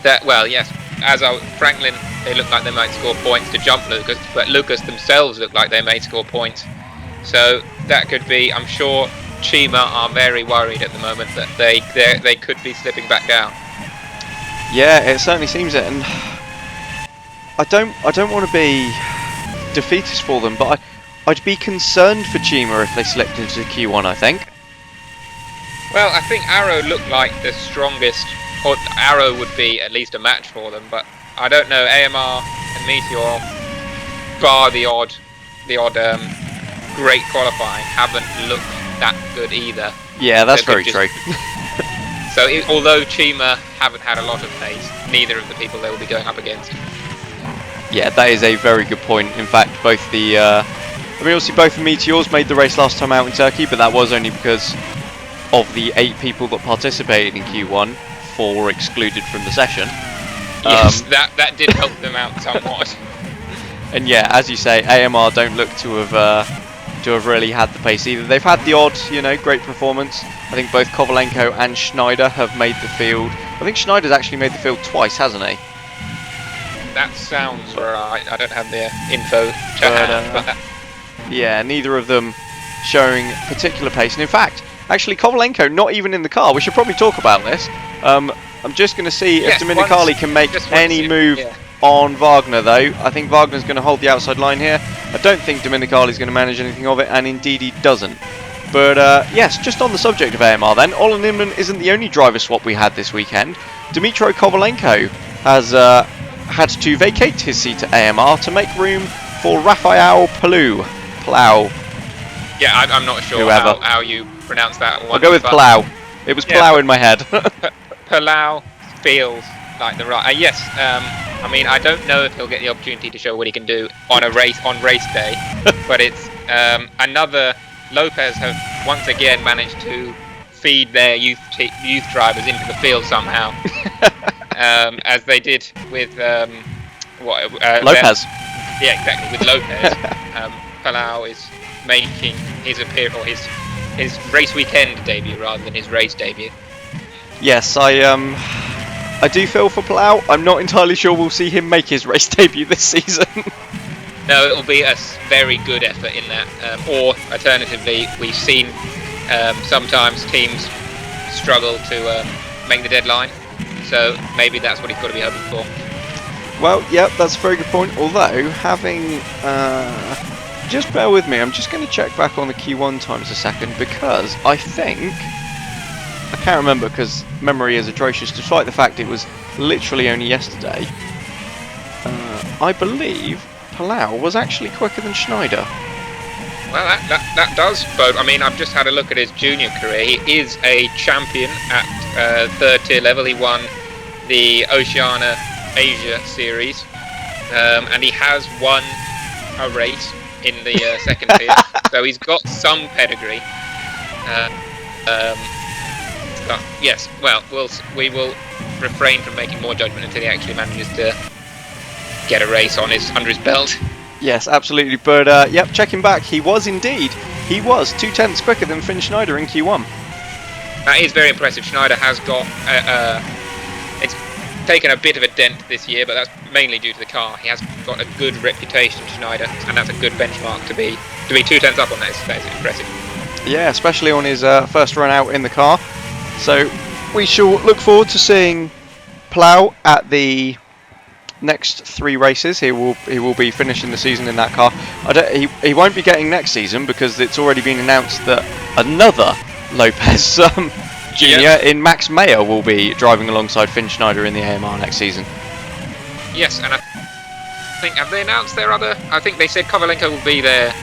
that, well, yes, Franklin, they look like they might score points to jump Lucas, but Lucas themselves look like they may score points. So that could be, I'm sure Chima are very worried at the moment that they could be slipping back down. Yeah, it certainly seems it, and I don't want to be defeatist for them, but I'd be concerned for Chima if they slipped into Q1, I think. Well, I think Arrow looked like the strongest, or Arrow would be at least a match for them, but I don't know, AMR and Meteor, bar the odd great qualifying, haven't looked that good either. Yeah, that's very true. So although Chima haven't had a lot of pace, neither of the people they will be going up against. Yeah, that is a very good point. In fact, both the obviously both the Meteors made the race last time out in Turkey, but that was only because of the 8 people that participated in Q1, 4 were excluded from the session. Yes, that did help them out somewhat. And yeah, as you say, AMR don't look to have really had the pace either. They've had the odd, great performance. I think both Kovalenko and Schneider have made the field. I think Schneider's actually made the field twice, hasn't he? That sounds right. I don't have the info to hand, but yeah, neither of them showing particular pace. And in fact, actually, Kovalenko not even in the car. We should probably talk about this. I'm just going to see if Dominicali can make any move on Wagner, though. I think Wagner's going to hold the outside line here. I don't think Dominicali's going to manage anything of it, and indeed he doesn't. But yes, just on the subject of AMR then, Olan Inman isn't the only driver swap we had this weekend. Dmitro Kovalenko has had to vacate his seat at AMR to make room for Rafael Palau. Yeah, I'm not sure how you pronounce that one. I'll go with Palau. It was Palau in my head. Palau feels like the right. Yes, I mean, I don't know if he'll get the opportunity to show what he can do on race day, but it's another. Lopez have once again managed to feed their youth drivers into the field somehow, as they did with Lopez. Yeah, exactly, with Lopez. Palau is making his appearance, or his race weekend debut rather than his race debut. Yes, I do feel for Palau. I'm not entirely sure we'll see him make his race debut this season. No, it'll be a very good effort in that. Or alternatively, we've seen sometimes teams struggle to make the deadline. So maybe that's what he's got to be hoping for. Well, yeah, that's a very good point. Although, having... just bear with me, I'm just going to check back on the Q1 times a second, because I think... I can't remember because memory is atrocious, despite the fact it was literally only yesterday. I believe Palau was actually quicker than Schneider. Well, that does bode. I mean, I've just had a look at his junior career. He is a champion at third tier level. He won the Oceania Asia series, and he has won a race in the second tier, so he's got some pedigree. Yes, well, we will refrain from making more judgment until he actually manages to get a race under his belt. Yes, absolutely. But yep, checking back, he was 2/10 quicker than Finn Schneider in Q1. That is very impressive. Schneider has got it's taken a bit of a dent this year, but that's mainly due to the car. He has got a good reputation, Schneider, and that's a good benchmark to be 2/10 up on that. That is impressive. Yeah, especially on his first run out in the car. So we shall look forward to seeing Plough at the next 3 races. He will be finishing the season in that car. He won't be getting next season because it's already been announced that another Lopez Junior in Max Mayer will be driving alongside Finn Schneider in the AMR next season. Yes, and I think, have they announced their other? I think they said Kovalenko will be their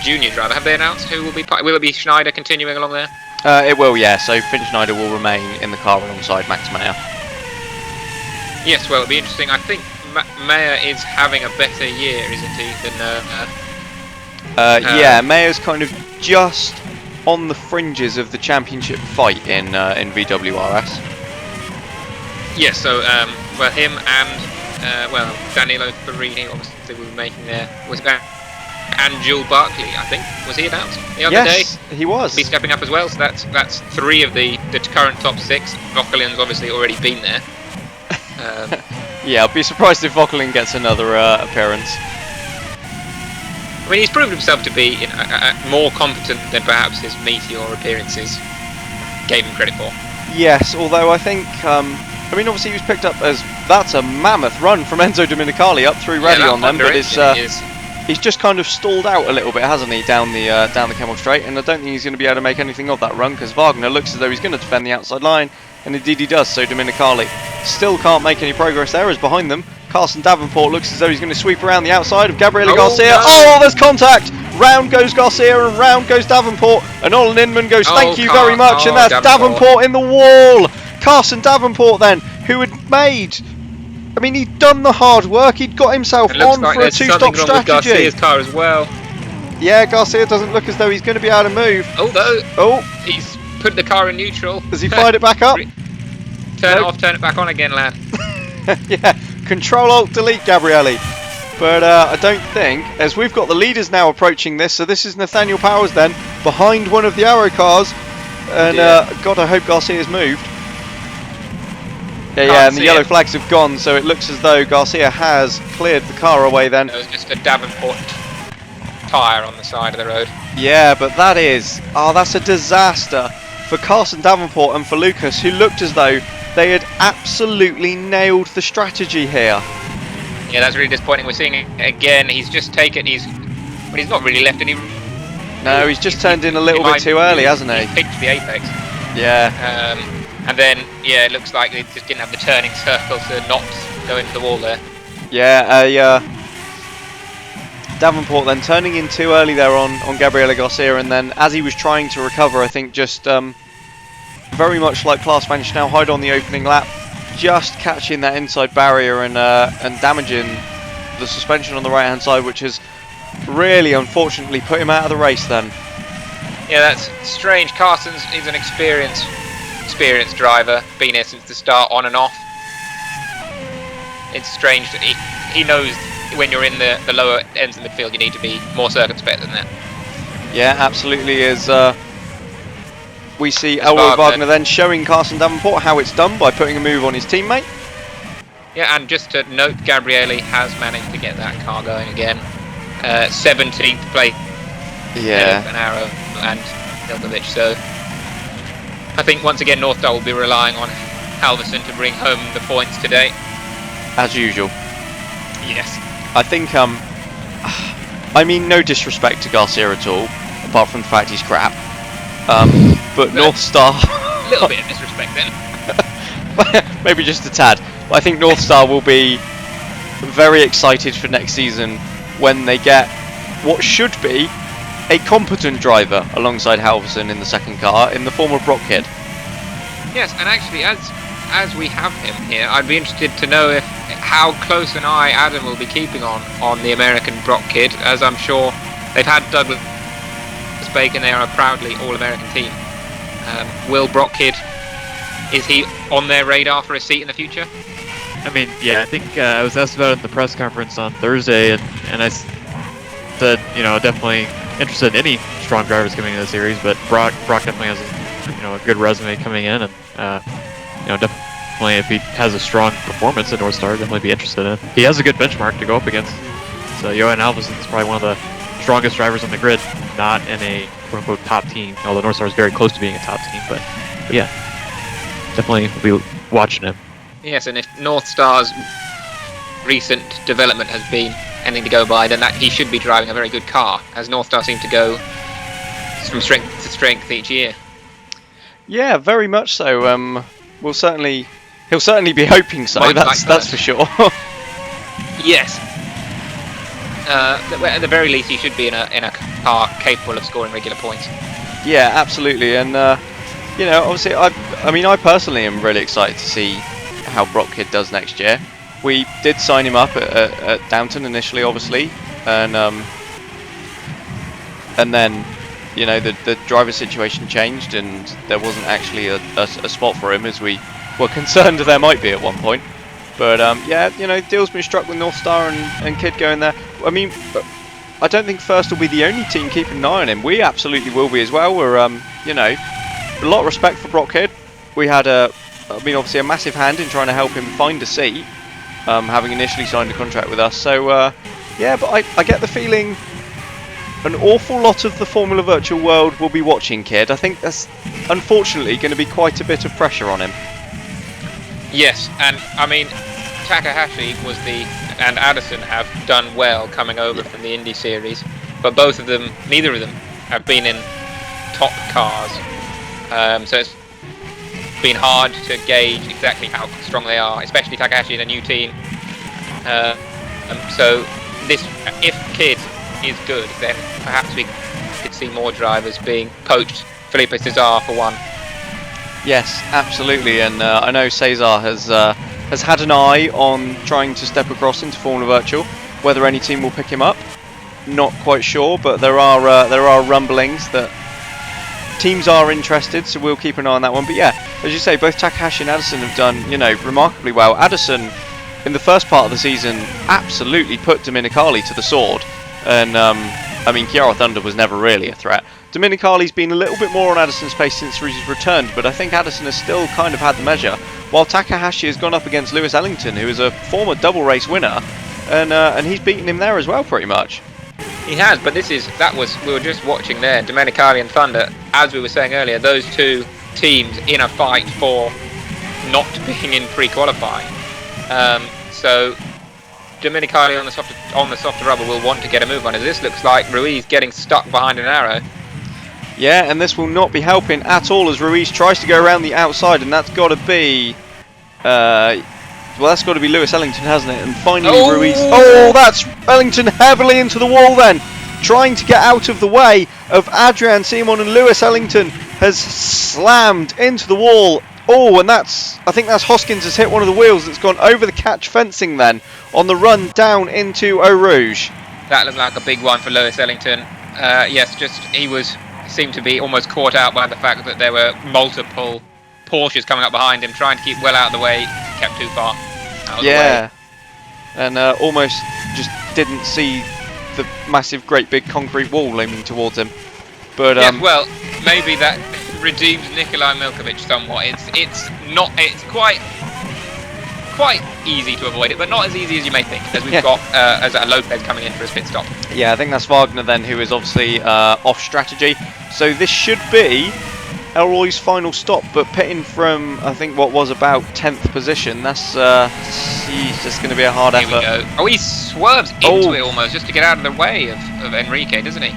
junior driver. Have they announced who will be? Will it be Schneider continuing along there? It will, yeah. So Finn Schneider will remain in the car alongside Max Mayer. Yes, well, it'll be interesting. I think Mayer is having a better year, isn't he? Than yeah, Mayer's kind of just on the fringes of the championship fight in VWRS. Yes, so well, him and Danilo Ferrini obviously will be making their and Jules Barkley, I think, was he announced the other day? Yes, he was. Be stepping up as well. So that's 3 of the current top 6. Vokolin's obviously already been there. Yeah, I'll be surprised if Vokolin gets another appearance. I mean, he's proved himself to be more competent than perhaps his Meteor appearances gave him credit for. Yes, although I think, I mean, obviously he was picked up as, that's a mammoth run from Enzo Domenicali up through Reddy on them, but he's just kind of stalled out a little bit, hasn't he, down the Kemmel Straight, and I don't think he's going to be able to make anything of that run, because Wagner looks as though he's going to defend the outside line, and indeed he does, so Domenicali still can't make any progress there, as behind them, Carson Davenport looks as though he's going to sweep around the outside of Gabriele Garcia. No. Oh, there's contact! Round goes Garcia and round goes Davenport, and Olin Inman goes, thank you very much, and that's Davenport in the wall! Carson Davenport then, who had made... I mean, he'd done the hard work, he'd got himself on for a 2-stop strategy. Garcia's car as well. Yeah, Garcia doesn't look as though he's going to be able to move. Oh, he's put the car in neutral. Has he fired it back up? Turn it off, turn it back on again, lad. Yeah, Control-Alt-Delete, Gabriele. But I don't think, as we've got the leaders now approaching this, so this is Nathaniel Powers then, behind one of the Arrow cars, and God, I hope Garcia's moved. Yeah, and the yellow flags have gone, so it looks as though Garcia has cleared the car away then. It was just a Davenport tyre on the side of the road. Yeah, but that's a disaster for Carson Davenport and for Lucas, who looked as though they had absolutely nailed the strategy here. Yeah, that's really disappointing. We're seeing it again. He's just taken, he's not really left any... No, he's just turned in a little bit too early, hasn't he? He's picked the apex. Yeah. And then, yeah, it looks like they just didn't have the turning circle to not go into the wall there. Yeah, Davenport then turning in too early there on Gabriele Garcia, and then as he was trying to recover, I think just very much like Klaas van Snelheid on the opening lap, just catching that inside barrier and damaging the suspension on the right hand side, which has really unfortunately put him out of the race then. Yeah, that's strange. Carson's is an experienced driver, been here since the start, on and off. It's strange that he knows when you're in the lower ends of the midfield you need to be more circumspect than that. Yeah, absolutely is. We see Elroy Wagner then showing Carson Davenport how it's done by putting a move on his teammate. Yeah, and just to note, Gabriele has managed to get that car going again. 17th place. Yeah. An Arrow and Ilkovic, so I think once again North Star will be relying on Halverson to bring home the points today. As usual. Yes. I think, I mean, no disrespect to Garcia at all, apart from the fact he's crap. But North Star... A little bit of disrespect then. Maybe just a tad. But I think North Star will be very excited for next season when they get what should be a competent driver alongside Halverson in the second car in the form of Brock Kidd. Yes, and actually, as as we have him here, I'd be interested to know how close an eye Adam will be keeping on the American Brock kid, as I'm sure they've had Douglas Bacon. They are a proudly All-American team. Will Brock kid, is he on their radar for a seat in the future? I mean, yeah, I think I was asked about it in the press conference on Thursday, and I said, definitely interested in any strong drivers coming into the series, but Brock definitely has a good resume coming in, and definitely if he has a strong performance at North Star, definitely be interested in. He has a good benchmark to go up against. So Johan Alvesen is probably one of the strongest drivers on the grid, not in a quote-unquote top team, although North Star is very close to being a top team, but yeah, definitely will be watching him. Yes, and if North Star's recent development has been anything to go by, then that he should be driving a very good car, as North Star seem to go from strength to strength each year. Yeah, very much so. He'll certainly be hoping so. That's for sure. Yes. At the very least, he should be in a car capable of scoring regular points. Yeah, absolutely, and obviously, I personally am really excited to see how Brock Kid does next year. We did sign him up at Downton initially, obviously, and then the driver situation changed, and there wasn't actually a spot for him, as we were concerned there might be at one point. But deal's been struck with North Star and Kid going there. I mean, I don't think First will be the only team keeping an eye on him. We absolutely will be as well. We're a lot of respect for Brock Kid. We had obviously a massive hand in trying to help him find a seat, having initially signed a contract with us. So but I get the feeling an awful lot of the Formula Virtual world will be watching Kid. I think that's unfortunately going to be quite a bit of pressure on him. Yes, and I mean, Takahashi and Addison have done well coming over from the Indy Series, but neither of them have been in top cars. So it's been hard to gauge exactly how strong they are, especially Takahashi in a new team. So if Kid is good, then perhaps we could see more drivers being poached. Felipe Cesar for one. Yes, absolutely, and I know Cesar has had an eye on trying to step across into Formula Virtual. Whether any team will pick him up, not quite sure, but there are rumblings that teams are interested, so we'll keep an eye on that one. But yeah, as you say, both Takahashi and Addison have done remarkably well. Addison, in the first part of the season, absolutely put Dominicali to the sword, and Chiara Thunder was never really a threat. Dominicali's been a little bit more on Addison's pace since he's returned, but I think Addison has still kind of had the measure, while Takahashi has gone up against Lewis Ellington, who is a former double race winner, and he's beaten him there as well, pretty much. He has, but we were just watching there, Domenicali and Thunder, as we were saying earlier, those two teams in a fight for not being in pre-qualifying. So Domenicali on the softer rubber will want to get a move on it. This looks like Ruiz getting stuck behind an arrow. Yeah, and this will not be helping at all as Ruiz tries to go around the outside, and that's got to be Lewis Ellington, hasn't it? And finally Ruiz. Oh, that's Ellington heavily into the wall then, trying to get out of the way of Adrian Simon, and Lewis Ellington has slammed into the wall. Oh, and I think that's Hoskins has hit one of the wheels that's gone over the catch fencing then on the run down into Eau Rouge. That looked like a big one for Lewis Ellington. He seemed to be almost caught out by the fact that there were multiple Porsches coming up behind him, trying to keep well out of the way. Kept too far out of the way. And almost just didn't see the massive, great big concrete wall looming towards him. But yes, well, maybe that redeems Nikolai Milkovic somewhat. It's quite easy to avoid it, but not as easy as you may think, as we've got as a Lopez coming in for his pit stop. Yeah, I think that's Wagner then, who is obviously off strategy. So this should be Elroy's final stop, but pitting from, I think, what was about 10th position. That's just going to be a hard effort. Here we go. Oh, he swerves into it almost just to get out of the way of Enrique, doesn't he?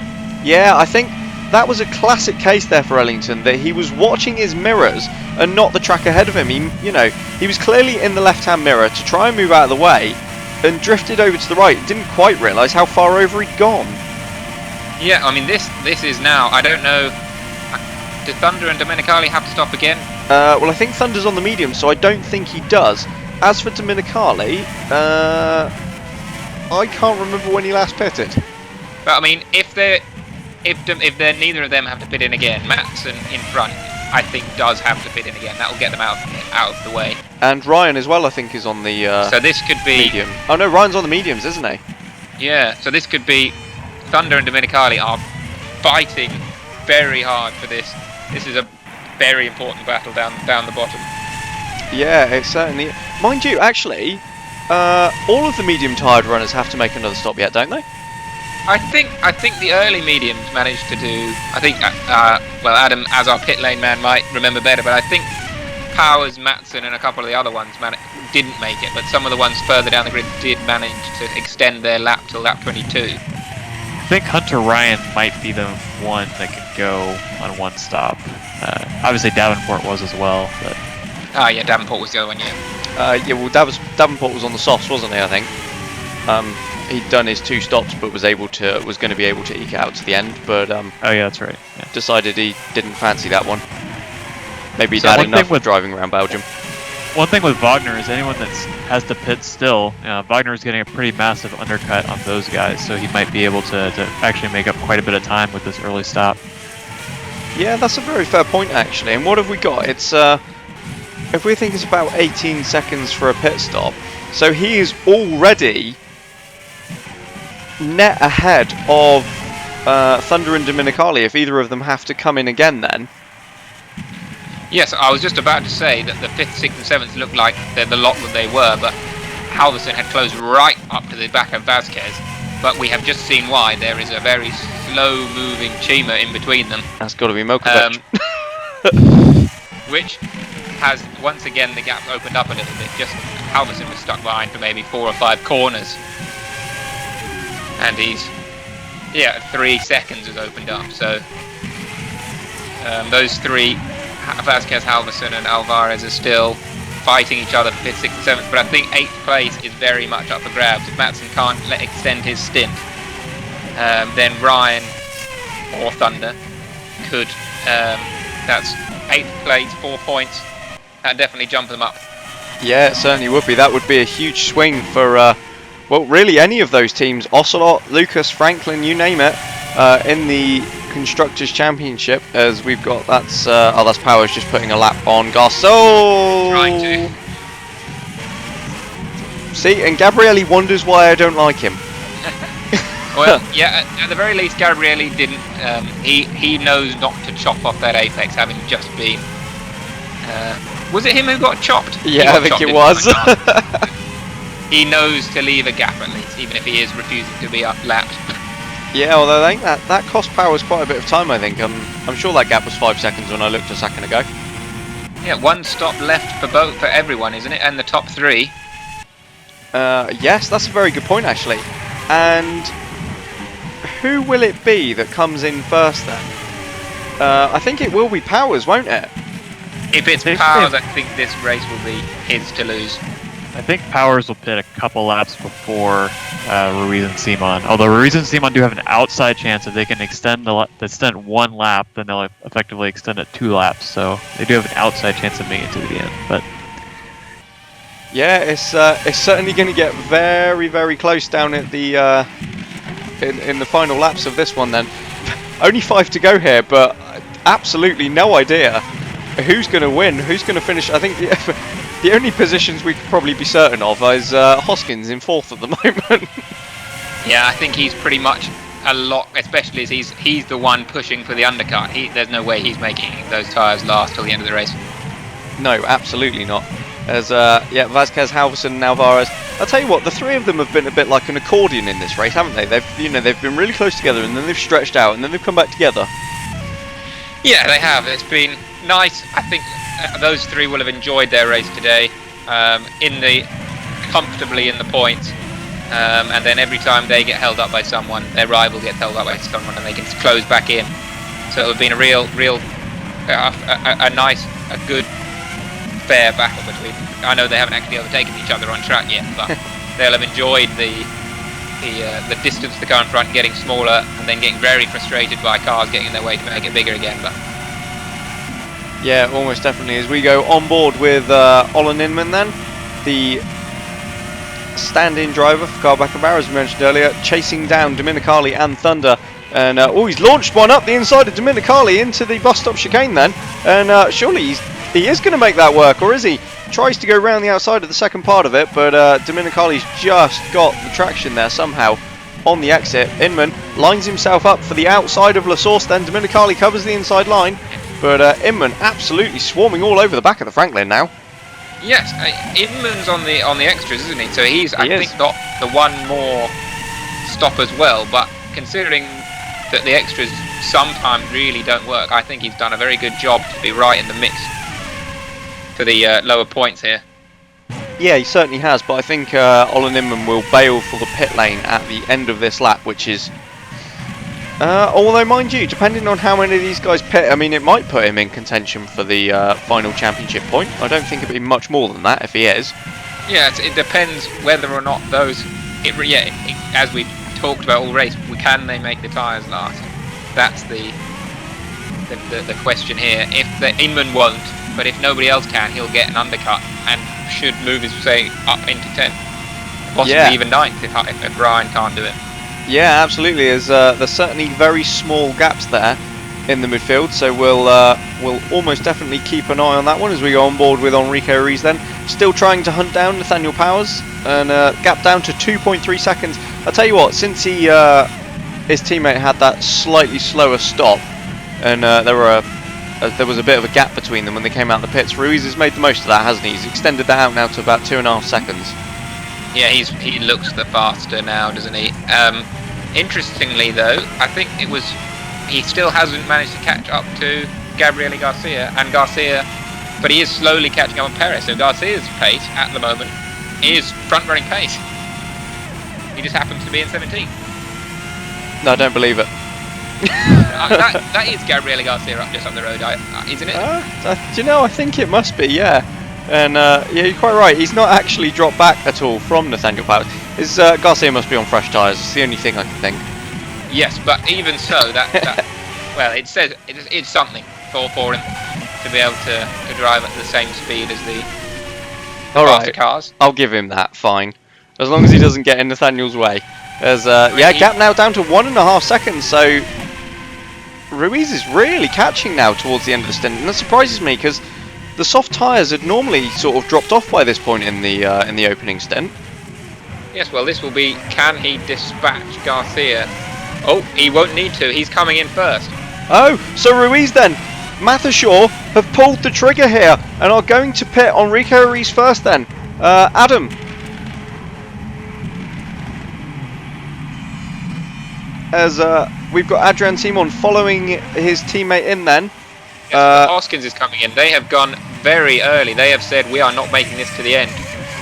Yeah, I think that was a classic case there for Ellington, that he was watching his mirrors and not the track ahead of him. He was clearly in the left-hand mirror to try and move out of the way and drifted over to the right. Didn't quite realise how far over he'd gone. Yeah, I mean, this is now, I don't know, do Thunder and Domenicali have to stop again? Well, I think Thunder's on the medium, so I don't think he does. As for Dominicali, I can't remember when he last pitted. But I mean, if neither of them have to pit in again, Matson in front, I think does have to pit in again. That will get them out of the way. And Ryan as well, I think, is on the so this could be medium. Oh no, Ryan's on the mediums, isn't he? Yeah. So this could be Thunder and Dominicali are fighting very hard for this. This is a very important battle down the bottom. Yeah, it certainly. Mind you, actually, all of the medium-tired runners have to make another stop yet, don't they? I think the early mediums managed to do. I think well, Adam, as our pit lane man, might remember better, but I think Powers, Matson, and a couple of the other ones didn't make it, but some of the ones further down the grid did manage to extend their lap till lap 22. I think Hunter Ryan might be the one that could go on one stop. Obviously Davenport was as well, but... Yeah, Davenport was the other one, yeah. Yeah, well, Davenport was on the softs, wasn't he, I think? He'd done his 2 stops, but was going to be able to eke it out to the end, but oh yeah, that's right. Yeah. decided he didn't fancy that one. Maybe he'd So had one enough thing with- driving around Belgium. One thing with Wagner is anyone that has to pit still, Wagner is getting a pretty massive undercut on those guys, so he might be able to actually make up quite a bit of time with this early stop. Yeah, that's a very fair point, actually. And what have we got? It's if we think it's about 18 seconds for a pit stop, so he is already net ahead of Thunder and Dominicali if either of them have to come in again then. Yes, I was just about to say that the 5th, 6th and 7th looked like they're the lot that they were, but Halverson had closed right up to the back of Vasquez. But we have just seen why. There is a very slow-moving Chima in between them. That's got to be Mokovic. Which has, once again, the gap opened up a little bit. Just Halverson was stuck behind for maybe 4 or 5 corners. And he's, 3 seconds has opened up. So those 3... Vasquez, Halverson and Alvarez are still fighting each other for 5th, 6th and 7th, but I think 8th place is very much up for grabs. If Matson can't extend his stint, then Ryan or Thunder could, that's 8th place, 4 points, that definitely jump them up. Yeah, it certainly would be. That would be a huge swing for, well, really any of those teams. Ocelot, Lucas, Franklin, you name it, in the Constructors' Championship, as we've got, that's Powers just putting a lap on Garceau. Trying to. See, and Gabrielli wonders why I don't like him. Well, yeah, at the very least, Gabrielli didn't, he knows not to chop off that apex, having just been, was it him who got chopped? Yeah, I think it was. He knows to leave a gap at least, even if he is refusing to be up-lapped. Yeah, although I think that cost Powers quite a bit of time, I think. I'm sure that gap was 5 seconds when I looked a second ago. Yeah, 1 stop left for everyone, isn't it? And the top 3. Yes, that's a very good point, actually. And who will it be that comes in first then? I think it will be Powers, won't it? If it's Powers, I think this race will be his to lose. I think Powers will pit a couple laps before Ruiz and Simon. Although Ruiz and Simon do have an outside chance if they can extend 1 lap, then they'll effectively extend it 2 laps. So they do have an outside chance of making it to the end. But yeah, it's certainly going to get very, very close down at the in the final laps of this one. Then only 5 to go here, but absolutely no idea who's going to win, who's going to finish. I think the only positions we could probably be certain of is Hoskins in 4th at the moment. Yeah, I think he's pretty much a lot, especially as he's the one pushing for the undercut. There's no way he's making those tyres last till the end of the race. No, absolutely not. As Vasquez, Halverson, and Alvarez. I'll tell you what, the 3 of them have been a bit like an accordion in this race, haven't they? They've been really close together, and then they've stretched out, and then they've come back together. Yeah, they have. It's been nice. I think those 3 will have enjoyed their race today, comfortably in the points, and then every time they get held up by someone, their rival gets held up by someone, and they can close back in. So it'll have been a nice, good, fair battle between them. I know they haven't actually overtaken each other on track yet, but they'll have enjoyed the distance to the car in front getting smaller, and then getting very frustrated by cars getting in their way to make it bigger again. But Yeah, almost definitely. As we go on board with Olin Inman then, the stand-in driver for Carl Beckenbauer, as we mentioned earlier, chasing down Dominicali and Thunder. And he's launched one up the inside of Dominicali into the bus stop chicane then. And surely he is going to make that work, or is he? Tries to go round the outside of the second part of it, but Dominicali's just got the traction there somehow on the exit. Inman lines himself up for the outside of La Source then. Dominicali covers the inside line, but Inman absolutely swarming all over the back of the Franklin now. Yes, Inman's on the extras, isn't he? So he's, I is. think, got the one more stop as well, but considering that the extras sometimes really don't work, I think he's done a very good job to be right in the mix for the lower points here. Yeah, he certainly has, but I think Olin Inman will bail for the pit lane at the end of this lap, which is... although, mind you, depending on how many of these guys pit, I mean, it might put him in contention for the final championship point. I don't think it'd be much more than that if he is. Yeah, it depends whether or not those... as we talked about all race, can they make the tyres last? That's the question here. If the Inman won't, but if nobody else can, he'll get an undercut and should move his say up into 10th, possibly even 9th if Ryan can't do it. Yeah, absolutely. There's certainly very small gaps there in the midfield, so we'll almost definitely keep an eye on that one as we go on board with Enrique Ruiz then. Still trying to hunt down Nathaniel Powers, and gap down to 2.3 seconds. I'll tell you what, since his teammate had that slightly slower stop, and there was a bit of a gap between them when they came out of the pits, Ruiz has made the most of that, hasn't he? He's extended that out now to about 2.5 seconds. Yeah, he looks the faster now, doesn't he? Interestingly though, I think he still hasn't managed to catch up to Gabriele Garcia, but he is slowly catching up on Perez, so Garcia's pace at the moment is front-running pace. He just happens to be in 17th. No, I don't believe it. That is Gabriele Garcia just up the road, isn't it? Do you know, I think it must be, yeah. And yeah, you're quite right. He's not actually dropped back at all from Nathaniel Powers. Garcia must be on fresh tyres. It's the only thing I can think. Yes, but even so, that well, it says it's something for him to be able to drive at the same speed as the faster cars. I'll give him that. Fine, as long as he doesn't get in Nathaniel's way. Gap now down to 1.5 seconds. So Ruiz is really catching now towards the end of the stint, and that surprises me because the soft tyres had normally sort of dropped off by this point in the opening stint. Yes, well, this will be, can he dispatch Garcia? Oh, he won't need to. He's coming in first. Oh, so Ruiz then, Mathershaw have pulled the trigger here and are going to pit Enrique Ruiz first then. Adam. As we've got Adrian Simon following his teammate in then. Yes, Hoskins is coming in. They have gone very early. They have said, we are not making this to the end.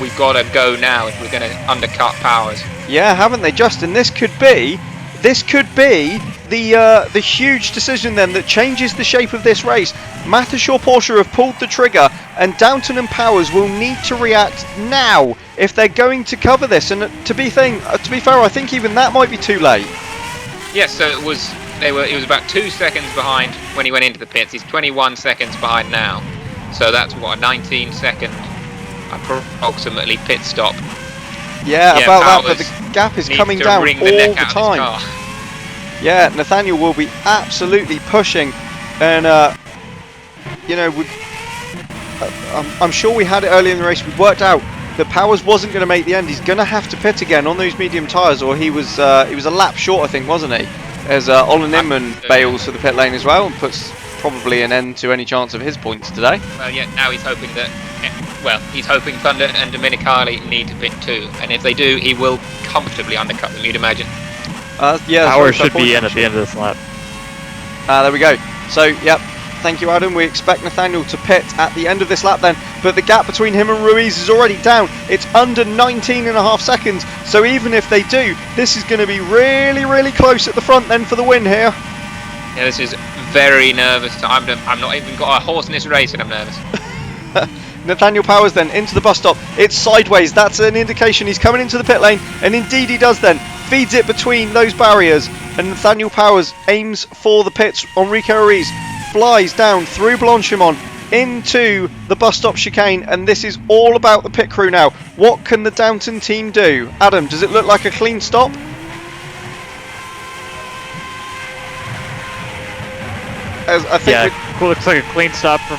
We've got to go now if we're going to undercut Powers. Yeah, haven't they, Justin? This could be the huge decision then that changes the shape of this race. Mathershaw Porsche have pulled the trigger, and Downton and Powers will need to react now if they're going to cover this. And to be fair, I think even that might be too late. Yes, so it was about 2 seconds behind when he went into the pits. He's 21 seconds behind now. So that's what, a 19-second approximately pit stop. Yeah, about that, but the gap is coming down all the time. Yeah, Nathaniel will be absolutely pushing, and I'm sure we had it early in the race. We worked out that Powers wasn't going to make the end. He's going to have to pit again on those medium tyres, or he was a lap short, I think, wasn't he? As Olin Inman bails for the pit lane as well and puts probably an end to any chance of his points today. Well, yeah, now he's hoping that. Well, he's hoping Thunder and Dominicali need to pit too, and if they do, he will comfortably undercut them, you'd imagine. Yeah, Power should be in at the end of this lap. There we go. So, yep, thank you, Adam. We expect Nathaniel to pit at the end of this lap then, but the gap between him and Ruiz is already down. It's under 19.5 seconds, so even if they do, this is going to be really, really close at the front then for the win here. Yeah, this is very nervous. I'm not even got a horse in this race and I'm nervous. Nathaniel Powers then into the bus stop. It's sideways. That's an indication he's coming into the pit lane, and indeed he does then. Feeds it between those barriers, and Nathaniel Powers aims for the pits. Enrique Ruiz flies down through Blanchimont into the bus stop chicane, and this is all about the pit crew now. What can the Downton team do? Adam, does it look like a clean stop? I think cool. Looks like a clean stop from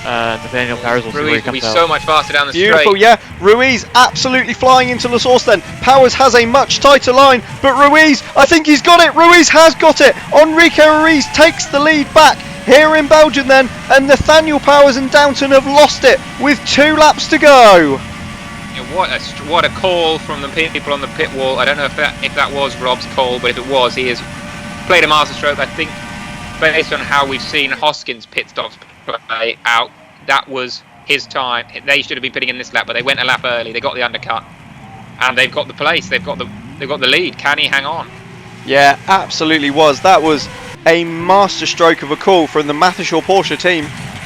Nathaniel Powers. We'll see where he Ruiz will comes be out. so much faster down the beautiful, straight. yeah. Ruiz absolutely flying into La Source then. Powers has a much tighter line, but Ruiz, I think he's got it. Ruiz has got it. Enrique Ruiz takes the lead back here in Belgium then, and Nathaniel Powers and Downton have lost it with 2 laps to go. Yeah, what a call from the people on the pit wall. I don't know if that was Rob's call, but if it was, he has played a masterstroke. I think based on how we've seen Hoskins' pit stops play out, that was his time. They should have been pitting in this lap, but they went a lap early. They got the undercut, and they've got the place. They've got the lead. Can he hang on? Yeah, absolutely was. That was a masterstroke of a call from the Mathishaw Porsche team,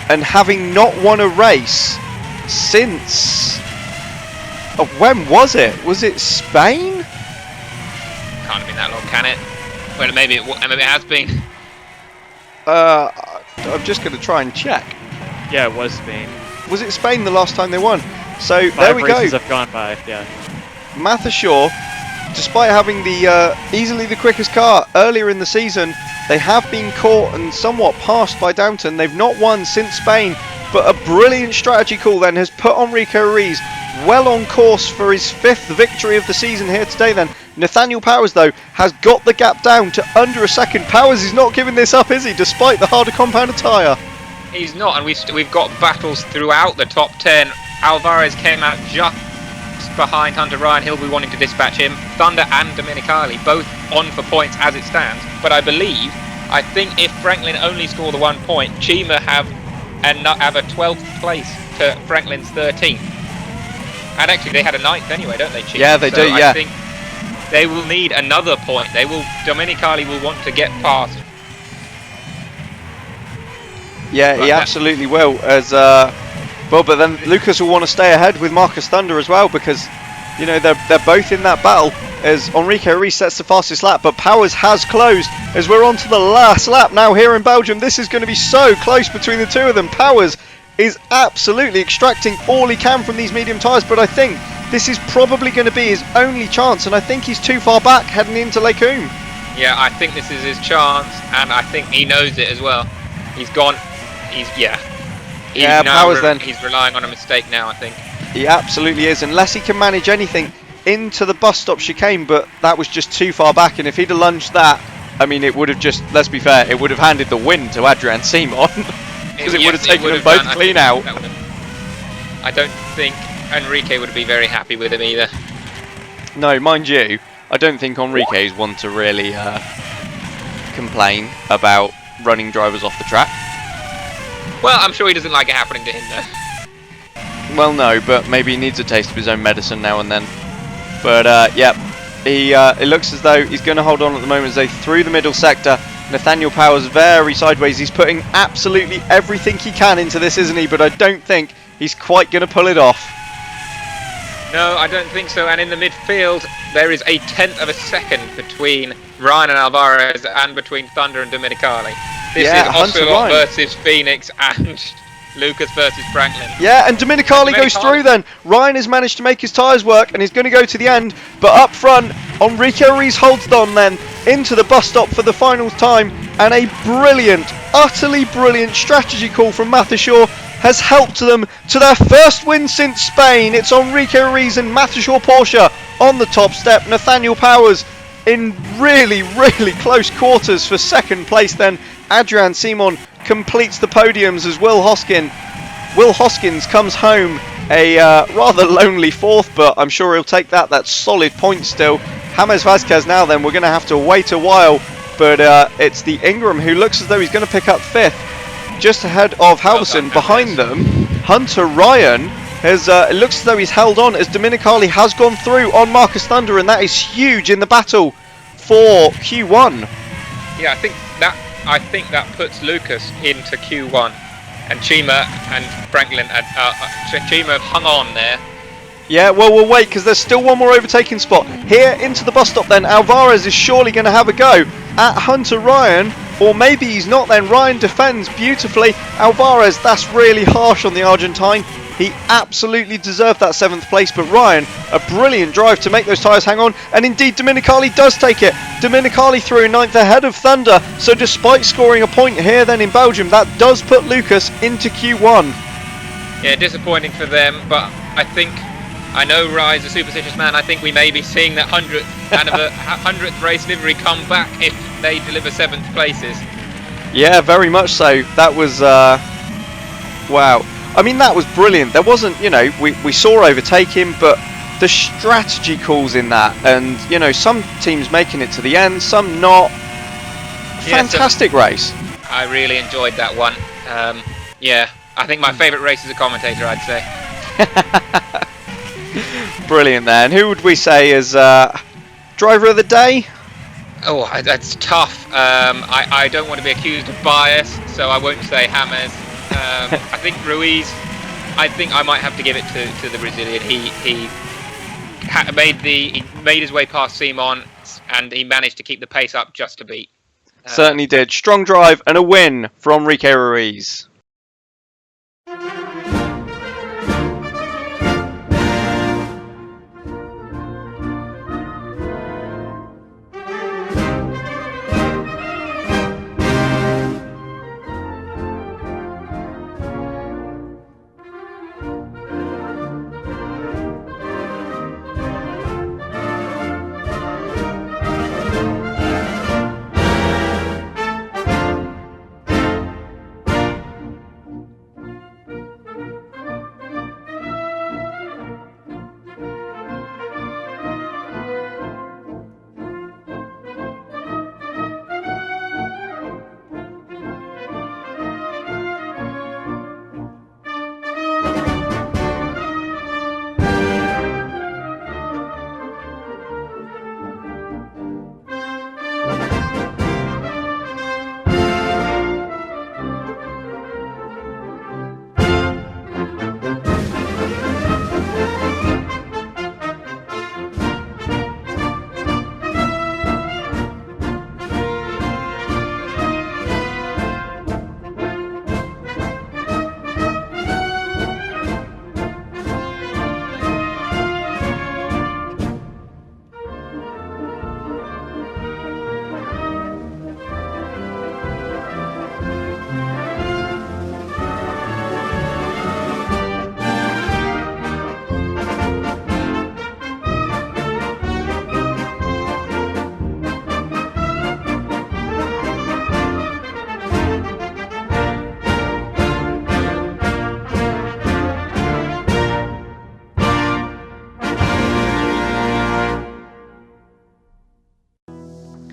and having not won a race since when was it? Was it Spain? Can't have been that long, can it? Well, maybe it has been. I'm just going to try and check. Yeah, it was Spain. Was it Spain the last time they won? So 5 there we go. races have gone by. Yeah. Mathishaw, despite having the easily the quickest car earlier in the season, they have been caught and somewhat passed by Downton. They've not won since Spain, but a brilliant strategy call then has put Enrique Ruiz well on course for his 5th victory of the season here today then. Nathaniel Powers though has got the gap down to under a second. Powers is not giving this up, is he, despite the harder compounded tyre? He's not, and we've got battles throughout the top 10. Alvarez came out just behind Hunter Ryan. He'll be wanting to dispatch him. Thunder and Domenicali both on for points as it stands. But I think if Franklin only score the 1 point, Chima have a 12th place to Franklin's 13th. And actually, they had a 9th anyway, don't they, Chima? Yeah, they do. Yeah. I think they will need another point. Domenicali will want to get past. Yeah, he absolutely will. But then Lucas will want to stay ahead with Marcus Thunder as well, because you know they're both in that battle as Enrique Ruiz sets the fastest lap, but Powers has closed as we're on to the last lap now here in Belgium. This is going to be so close between the two of them. Powers is absolutely extracting all he can from these medium tyres, but I think this is probably going to be his only chance, and I think he's too far back heading into Lake Oom. Yeah, I think this is his chance, and I think he knows it as well. He's gone. Powers then. He's relying on a mistake now, I think. He absolutely is, unless he can manage anything into the bus stop chicane, but that was just too far back, and if he'd have lunged that, I mean, it would have just, let's be fair, it would have handed the win to Adrian Simon, because it would have taken them both clean out. I don't think Enrique would be very happy with him either. No, mind you, I don't think Enrique is one to really complain about running drivers off the track. Well, I'm sure he doesn't like it happening to him though. Well, no, but maybe he needs a taste of his own medicine now and then. But yeah, it looks as though he's going to hold on at the moment as they through the middle sector. Nathaniel Powers very sideways. He's putting absolutely everything he can into this, isn't he? But I don't think he's quite going to pull it off. No, I don't think so. And in the midfield, there is a 1/10 of a second between Ryan and Alvarez and between Thunder and Domenicali. This is Ocelot versus Phoenix and Lucas versus Franklin. Yeah, and Domenicali goes through then. Ryan has managed to make his tyres work and he's going to go to the end. But up front, Enrique Ruiz holds on then into the bus stop for the final time. And a brilliant, utterly brilliant strategy call from Mathishaw has helped them to their first win since Spain. It's Enrique Ruiz and Mathishaw Porsche on the top step. Nathaniel Powers in really, really close quarters for second place then. Adrian Simon completes the podiums as Will Hoskins comes home a rather lonely 4th, but I'm sure he'll take that. That's solid point still. James Vasquez now then, we're going to have to wait a while, but it's the Ingram who looks as though he's going to pick up 5th, just ahead of Halverson. Behind them, Hunter Ryan has, it looks as though he's held on as Domenicali has gone through on Marcus Thunder, and that is huge in the battle for Q1. Yeah, I think that puts Lucas into Q1, and Chima and Franklin Chima hung on there. Yeah, well, we'll wait because there's still one more overtaking spot. Here into the bus stop then, Alvarez is surely going to have a go at Hunter Ryan, Or maybe he's not then. Ryan defends beautifully. Alvarez, that's really harsh on the Argentine. He absolutely deserved that 7th place, but Ryan, a brilliant drive to make those tyres hang on, and indeed Dominicali does take it. Dominicali through 9th ahead of Thunder, so despite scoring a point here then in Belgium, that does put Lucas into Q1. Yeah, disappointing for them, but I know Ryan's a superstitious man. I think we may be seeing that 100th race livery come back if they deliver 7th places. Yeah, very much so. That was, wow. I mean, that was brilliant. There wasn't, you know, we saw overtake him, but the strategy calls in that, and, you know, some teams making it to the end, some not. Fantastic race. I really enjoyed that one. Yeah, I think my favourite race as a commentator, I'd say. Brilliant then. Who would we say is driver of the day? Oh, that's tough. I don't want to be accused of bias, so I won't say James. I think Ruiz. I think I might have to give it to the Brazilian. He made his way past Simon, and he managed to keep the pace up just to beat. Certainly did. Strong drive and a win from Enrique Ruiz.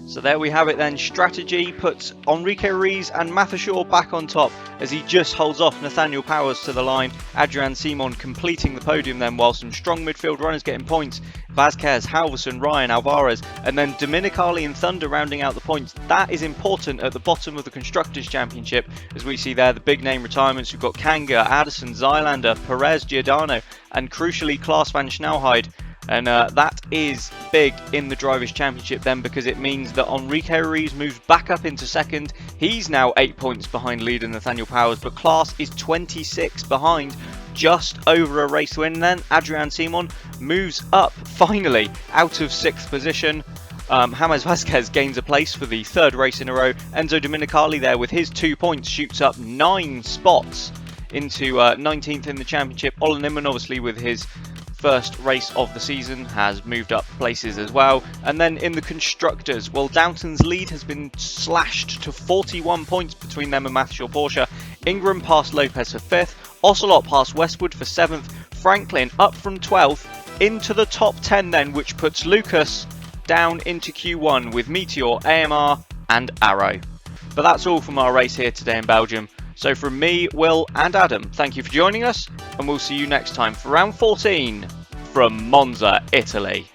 So there we have it then. Strategy puts Enrique Ruiz and Matheshaw back on top as he just holds off Nathaniel Powers to the line. Adrian Simon completing the podium then, while some strong midfield runners getting points. Vasquez, Halverson, Ryan, Alvarez, and then Dominicali and Thunder rounding out the points. That is important at the bottom of the Constructors' Championship, as we see there the big name retirements. We've got Kanga, Addison, Zylander, Perez, Giordano, and crucially Klaas van Snelheid. And that is big in the Drivers' Championship then, because it means that Enrique Ruiz moves back up into second. He's now 8 points behind leader Nathaniel Powers, but Klaas is 26 behind, just over a race win then. Adrian Simon moves up finally out of 6th position. James Vasquez gains a place for the 3rd race in a row. Enzo Dominicali there with his 2 points shoots up 9 spots into 19th in the championship. Olan Nimman obviously with his first race of the season has moved up places as well. And then in the Constructors, well, Downton's lead has been slashed to 41 points between them and Spa-Francorchamps. Ingram past Lopez for 5th, Ocelot past Westwood for 7th, Franklin up from 12th into the top 10 then, which puts Lucas down into Q1 with Meteor, AMR and Arrow. But that's all from our race here today in Belgium. So from me, Will and Adam, thank you for joining us, and we'll see you next time for round 14 from Monza, Italy.